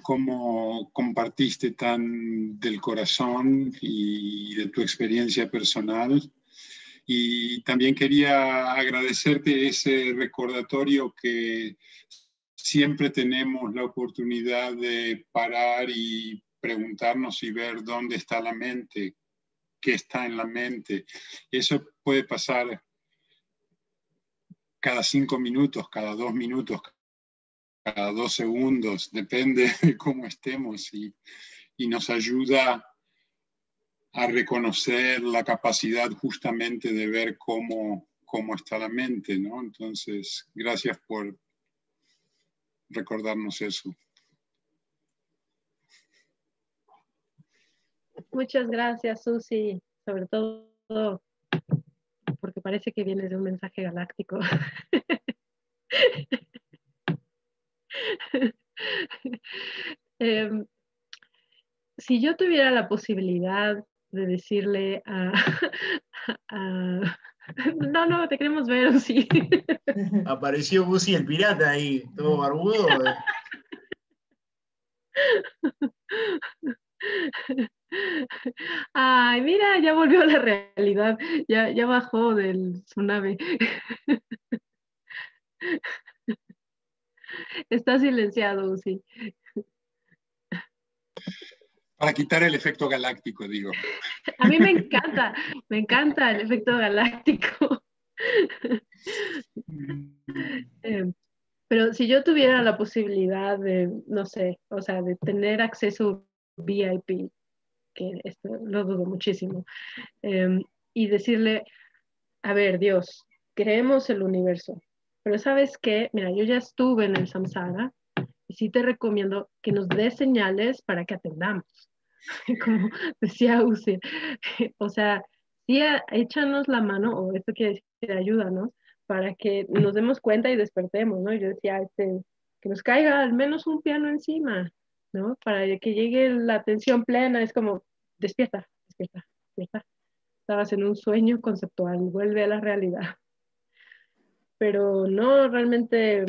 cómo compartiste tan del corazón y de tu experiencia personal. Y también quería agradecerte ese recordatorio que siempre tenemos la oportunidad de parar y preguntarnos y ver dónde está la mente, qué está en la mente. Eso puede pasar cada 5 minutos, cada 2 minutos, cada 2 segundos, depende de cómo estemos y nos ayuda a reconocer la capacidad justamente de ver cómo está la mente, ¿no? Entonces, gracias por recordarnos eso. Muchas gracias, Susi, sobre todo porque parece que vienes de un mensaje galáctico. Si yo tuviera la posibilidad de decirle no, te queremos ver, sí. Apareció Busi el pirata ahí, todo barbudo. Ay, mira, ya volvió a la realidad, ya bajó del tsunami. Está silenciado, sí. Para quitar el efecto galáctico, digo. A mí me encanta el efecto galáctico. Pero si yo tuviera la posibilidad de, no sé, o sea, de tener acceso VIP, que esto lo dudo muchísimo, y decirle, a ver, Dios, creemos el universo, pero ¿sabes qué? Mira, yo ya estuve en el samsara y sí te recomiendo que nos des señales para que atendamos, como decía Uzi. O sea, sí, échanos la mano, o esto quiere decir ayúdanos, para que nos demos cuenta y despertemos, ¿no? Yo decía, que nos caiga al menos un piano encima, ¿no? Para que llegue la atención plena, es como, despierta, despierta, despierta. Estabas en un sueño conceptual, vuelve a la realidad. Pero no, realmente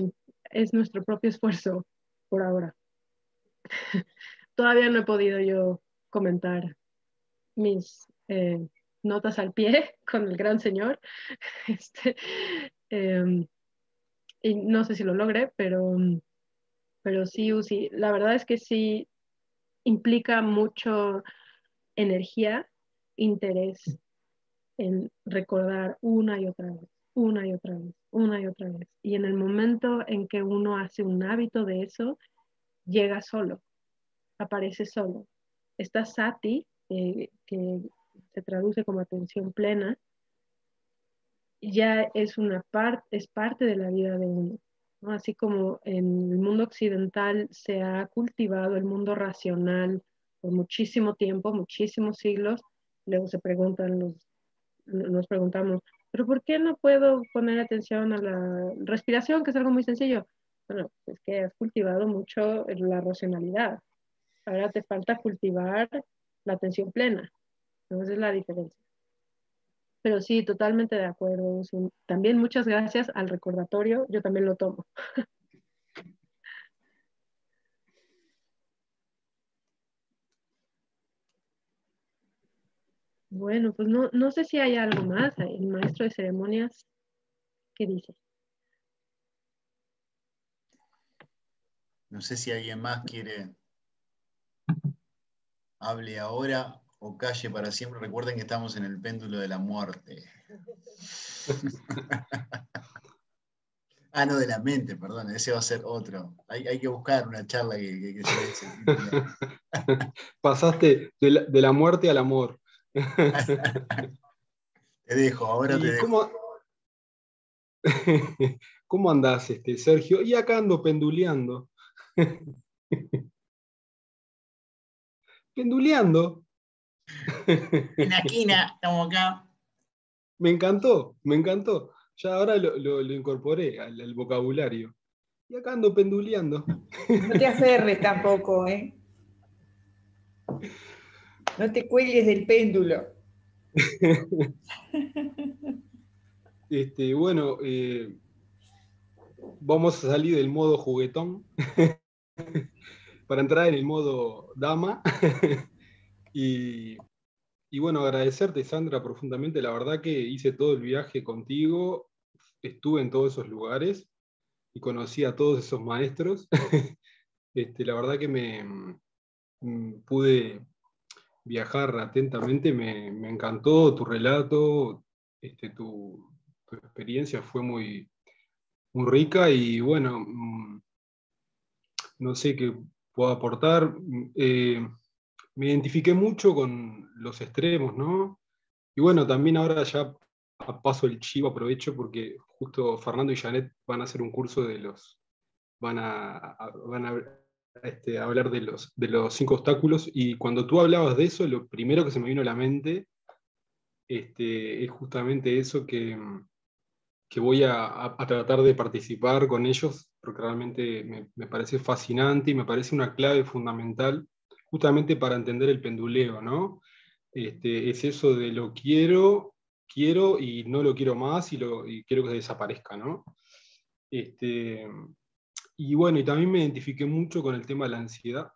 es nuestro propio esfuerzo por ahora. Todavía no he podido yo comentar mis notas al pie con el gran señor. Este, eh, y no sé si lo logré, pero sí, sí, la verdad es que sí implica mucho energía, interés en recordar una y otra vez, una y otra vez, una y otra vez. Y en el momento en que uno hace un hábito de eso, llega solo, aparece solo. Esta sati, que se traduce como atención plena, ya es parte de la vida de uno, ¿no? Así como en el mundo occidental se ha cultivado el mundo racional por muchísimo tiempo, muchísimos siglos, luego nos preguntamos, ¿pero por qué no puedo poner atención a la respiración, que es algo muy sencillo? Bueno, es que has cultivado mucho la racionalidad. Ahora te falta cultivar la atención plena. Esa es la diferencia. Pero sí, totalmente de acuerdo. Sí. También muchas gracias al recordatorio. Yo también lo tomo. Bueno, pues no sé si hay algo más. El maestro de ceremonias, ¿qué dice? No sé si alguien más quiere hable ahora o calle para siempre. Recuerden que estamos en el péndulo de la muerte. No, de la mente, perdón. Ese va a ser otro. Hay que buscar una charla que lleve ese título. Pasaste de la muerte al amor. Te dejo, ahora te ¿Y dejo. cómo andás, Sergio? Y acá ando penduleando. Penduleando. En la esquina, estamos acá. Me encantó, me encantó. Ya ahora lo incorporé al vocabulario. Y acá ando penduleando. No te aferres tampoco, ¿eh? No te cuelgues del péndulo. Bueno, vamos a salir del modo juguetón para entrar en el modo dama. Y bueno, agradecerte, Sandra, profundamente. La verdad que hice todo el viaje contigo, estuve en todos esos lugares y conocí a todos esos maestros. La verdad que pude viajar atentamente, me encantó tu relato, tu experiencia fue muy, muy rica y bueno, no sé qué puedo aportar. Me identifiqué mucho con los extremos, ¿no? Y bueno, también ahora ya paso el chivo, aprovecho porque justo Fernando y Janet van a hacer un curso van a hablar de los 5 obstáculos, y cuando tú hablabas de eso, lo primero que se me vino a la mente es justamente eso que voy a tratar de participar con ellos, porque realmente me parece fascinante y me parece una clave fundamental justamente para entender el penduleo, ¿no? Es eso de lo quiero y no lo quiero más y quiero que desaparezca, ¿no? Y bueno, y también me identifiqué mucho con el tema de la ansiedad,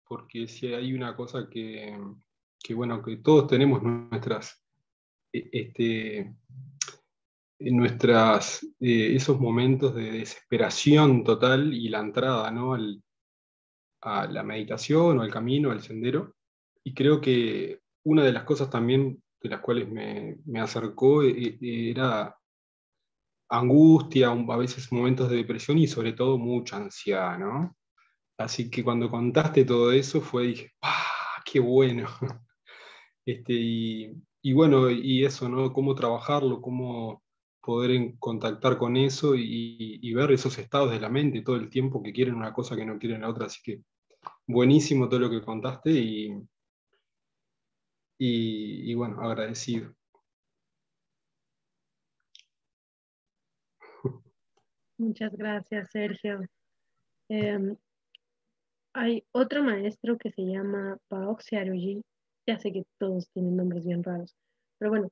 porque si hay una cosa bueno, que todos tenemos eh, este, esos momentos de desesperación total y la entrada, ¿no? A la meditación o al camino, al sendero. Y creo que una de las cosas también de las cuales me acercó era angustia, a veces momentos de depresión y sobre todo mucha ansiedad, ¿no? Así que cuando contaste todo eso dije, ¡ah, qué bueno! Y bueno, y eso, ¿no? Cómo trabajarlo, cómo poder contactar con eso y ver esos estados de la mente todo el tiempo que quieren una cosa que no quieren la otra. Así que buenísimo todo lo que contaste y bueno, agradecido. Muchas gracias, Sergio. Hay otro maestro que se llama Paok Xiaoyi. Ya sé que todos tienen nombres bien raros, pero bueno,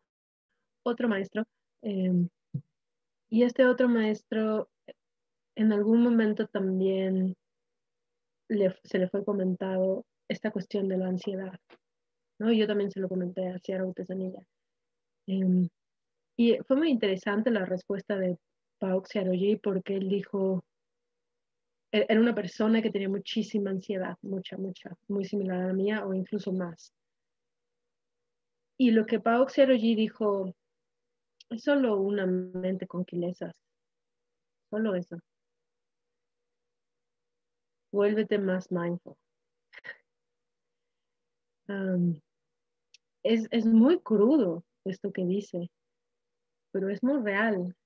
otro maestro. Y este otro maestro en algún momento también se le fue comentado esta cuestión de la ansiedad, ¿no? Yo también se lo comenté a Ciara Utesanilla. Y fue muy interesante la respuesta de Paok Xiaoyi porque él dijo, era una persona que tenía muchísima ansiedad, mucha, muy similar a la mía o incluso más. Y lo que Paok Xiaoyi dijo, es solo una mente con quilezas, solo eso. vuélvete más mindful. Es muy crudo esto que dice, pero es muy real.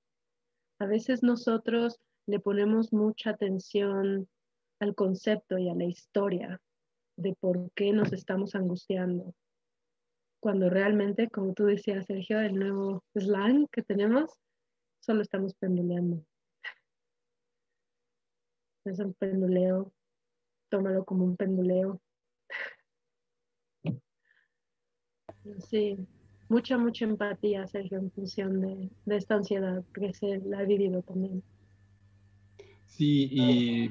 A veces nosotros le ponemos mucha atención al concepto y a la historia de por qué nos estamos angustiando. Cuando realmente, como tú decías, Sergio, el nuevo slang que tenemos, solo estamos penduleando. Es un penduleo, tómalo como un penduleo. Sí, mucha empatía, Sergio, en función de esta ansiedad, porque se la he vivido también. Sí,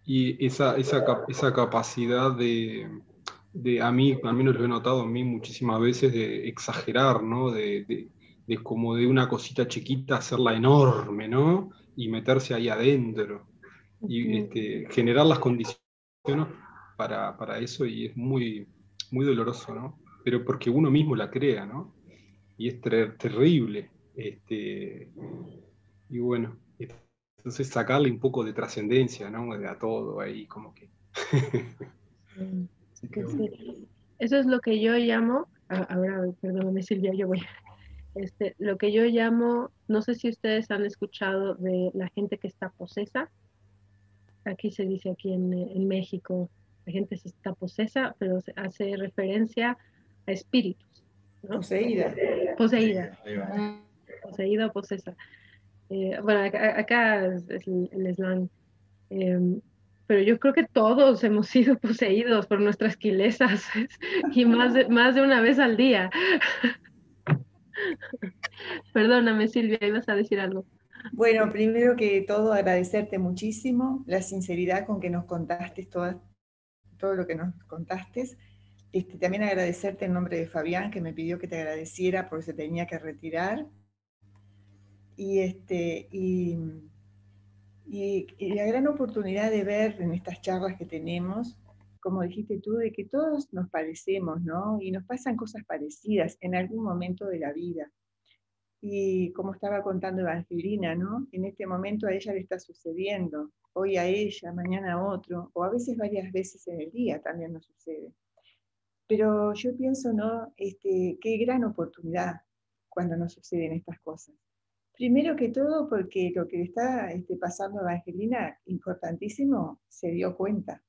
y esa capacidad de a mí, al menos lo he notado en mí muchísimas veces, de exagerar, ¿no? De como de una cosita chiquita hacerla enorme, ¿no? Y meterse ahí adentro. Y generar las condiciones para eso, y es muy, muy doloroso, ¿no? Pero porque uno mismo la crea, ¿no? Y es terrible. Y bueno, entonces sacarle un poco de trascendencia, ¿no? A todo ahí, como que... Así que bueno. Sí. Eso es lo que yo llamo, ahora, perdóname Silvia, yo voy, lo que yo llamo, no sé si ustedes han escuchado de la gente que está posesa. Aquí se dice aquí en México, la gente está posesa, pero se hace referencia a espíritus, ¿no? Poseída. Poseída. Ahí va. Poseída o posesa. Bueno, acá es el slang. Pero yo creo que todos hemos sido poseídos por nuestras quilesas y más de una vez al día. Perdóname, Silvia, ibas a decir algo. Bueno, primero que todo agradecerte muchísimo la sinceridad con que nos contaste todo lo que nos contaste. También agradecerte en nombre de Fabián, que me pidió que te agradeciera porque se tenía que retirar. Y la gran oportunidad de ver en estas charlas que tenemos, como dijiste tú, de que todos nos parecemos, ¿no? Y nos pasan cosas parecidas en algún momento de la vida. Y como estaba contando Evangelina, ¿no? En este momento a ella le está sucediendo, hoy a ella, mañana a otro, o a veces varias veces en el día también nos sucede. Pero yo pienso, ¿no? Qué gran oportunidad cuando nos suceden estas cosas. Primero que todo porque lo que le está pasando a Evangelina, importantísimo, se dio cuenta.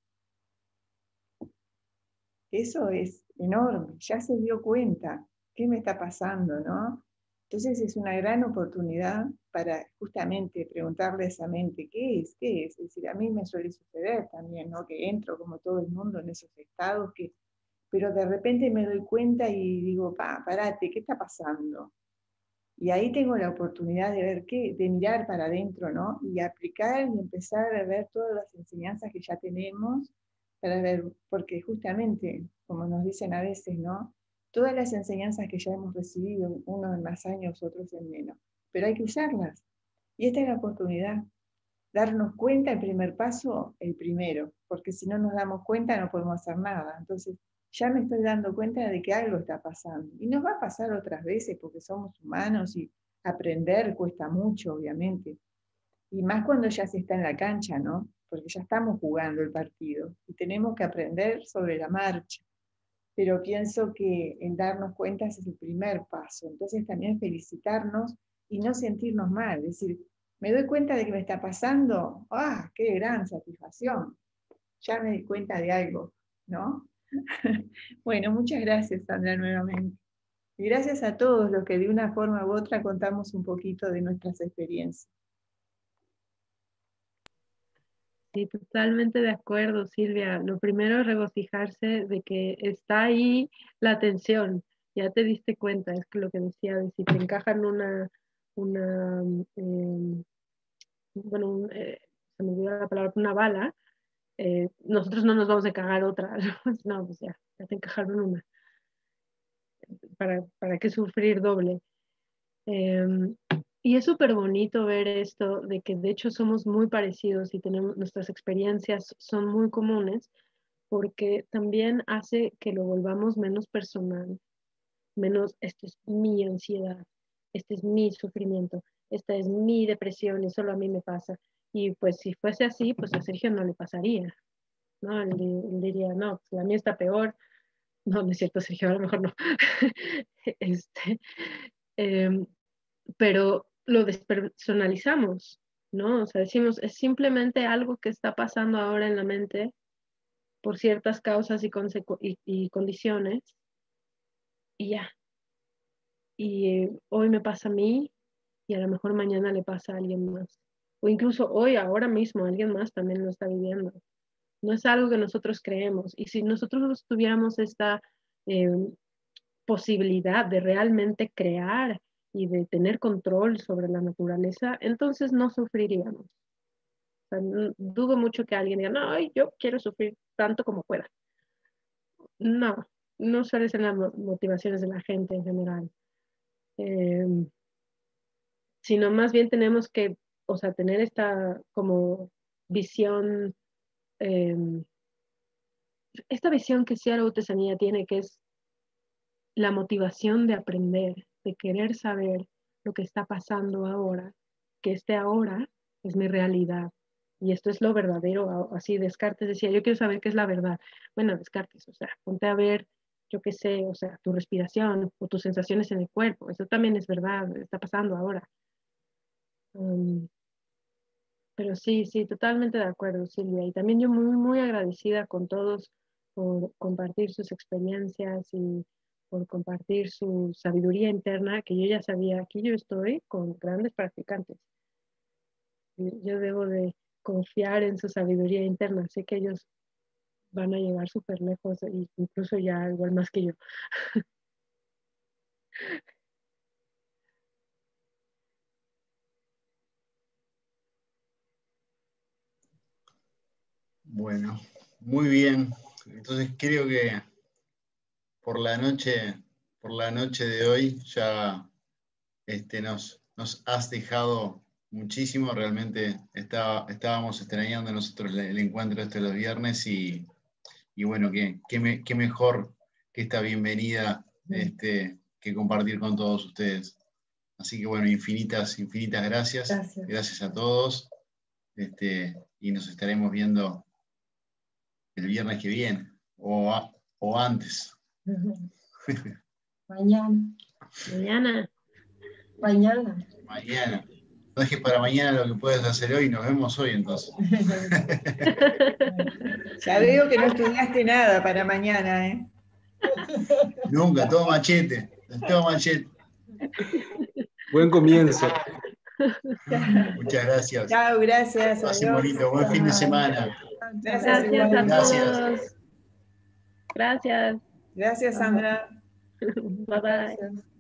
Eso es enorme, ya se dio cuenta. ¿Qué me está pasando, no? Entonces es una gran oportunidad para justamente preguntarle a esa mente, ¿qué es? ¿Qué es? Es decir, a mí me suele suceder también, ¿no? Que entro como todo el mundo en esos estados, pero de repente me doy cuenta y digo, parate, ¿qué está pasando? Y ahí tengo la oportunidad de ver de mirar para adentro, ¿no? Y aplicar y empezar a ver todas las enseñanzas que ya tenemos, para ver, porque justamente, como nos dicen a veces, ¿no? Todas las enseñanzas que ya hemos recibido, unos en más años, otros en menos, pero hay que usarlas. Y esta es la oportunidad. Darnos cuenta, el primer paso, el primero, porque si no nos damos cuenta no podemos hacer nada. Entonces, ya me estoy dando cuenta de que algo está pasando. Y nos va a pasar otras veces porque somos humanos y aprender cuesta mucho, obviamente. Y más cuando ya se está en la cancha, ¿no? Porque ya estamos jugando el partido y tenemos que aprender sobre la marcha. Pero pienso que el darnos cuenta es el primer paso. Entonces también felicitarnos y no sentirnos mal. Es decir, me doy cuenta de que me está pasando. ¡Ah, qué gran satisfacción! Ya me di cuenta de algo, ¿no? Bueno, muchas gracias, Sandra, nuevamente. Y gracias a todos los que de una forma u otra contamos un poquito de nuestras experiencias. Sí, totalmente de acuerdo, Silvia. Lo primero es regocijarse de que está ahí la atención. Ya te diste cuenta, es que lo que decía, de si te encajan se me olvidó la palabra, una bala, nosotros no nos vamos a encajar otra. No, pues ya te encajaron una. ¿Para qué sufrir doble? Y es súper bonito ver esto, de que de hecho somos muy parecidos y tenemos, nuestras experiencias son muy comunes, porque también hace que lo volvamos menos personal, menos, esto es mi ansiedad, este es mi sufrimiento, esta es mi depresión y solo a mí me pasa. Y pues si fuese así, pues a Sergio no le pasaría, ¿no? Él diría, no, pues la mía está peor. No, no es cierto, Sergio, a lo mejor no. Em, pero lo despersonalizamos, ¿no? O sea, decimos, es simplemente algo que está pasando ahora en la mente por ciertas causas y condiciones, y ya. Y hoy me pasa a mí, y a lo mejor mañana le pasa a alguien más. O incluso hoy, ahora mismo, alguien más también lo está viviendo. No es algo que nosotros creemos. Y si nosotros tuviéramos esta posibilidad de realmente crear y de tener control sobre la naturaleza, entonces no sufriríamos. O sea, dudo mucho que alguien diga, no, yo quiero sufrir tanto como pueda. No, no suelen ser las motivaciones de la gente en general. Sino más bien tenemos que, o sea, tener esta como visión, esta visión que Seattle Artesanía tiene, que es la motivación de aprender, de querer saber lo que está pasando ahora, que este ahora es mi realidad. Y esto es lo verdadero, así Descartes decía, yo quiero saber qué es la verdad. Bueno, Descartes, o sea, ponte a ver, yo qué sé, o sea, tu respiración o tus sensaciones en el cuerpo, eso también es verdad, está pasando ahora. Pero sí, sí, totalmente de acuerdo, Silvia. Y también yo muy, muy agradecida con todos por compartir sus experiencias y por compartir su sabiduría interna, que yo ya sabía, aquí yo estoy con grandes practicantes. Yo debo de confiar en su sabiduría interna. Sé que ellos van a llegar súper lejos, incluso ya igual más que yo. Bueno, muy bien. Entonces creo que por la noche de hoy ya nos has dejado muchísimo. Realmente estábamos extrañando nosotros el encuentro los viernes y bueno, qué mejor que esta bienvenida que compartir con todos ustedes. Así que bueno, infinitas gracias. Gracias a todos. Y nos estaremos viendo el viernes que viene o antes. Mañana. No dejes para mañana lo que puedes hacer hoy. Nos vemos hoy entonces. Ya veo que no estudiaste nada para mañana, ¿eh? Nunca, todo machete. Buen comienzo. Muchas gracias. Chao, gracias. Pasen bonito. Buen fin de semana. Gracias a Gracias. todos. Gracias. Gracias, Sandra. Bye bye.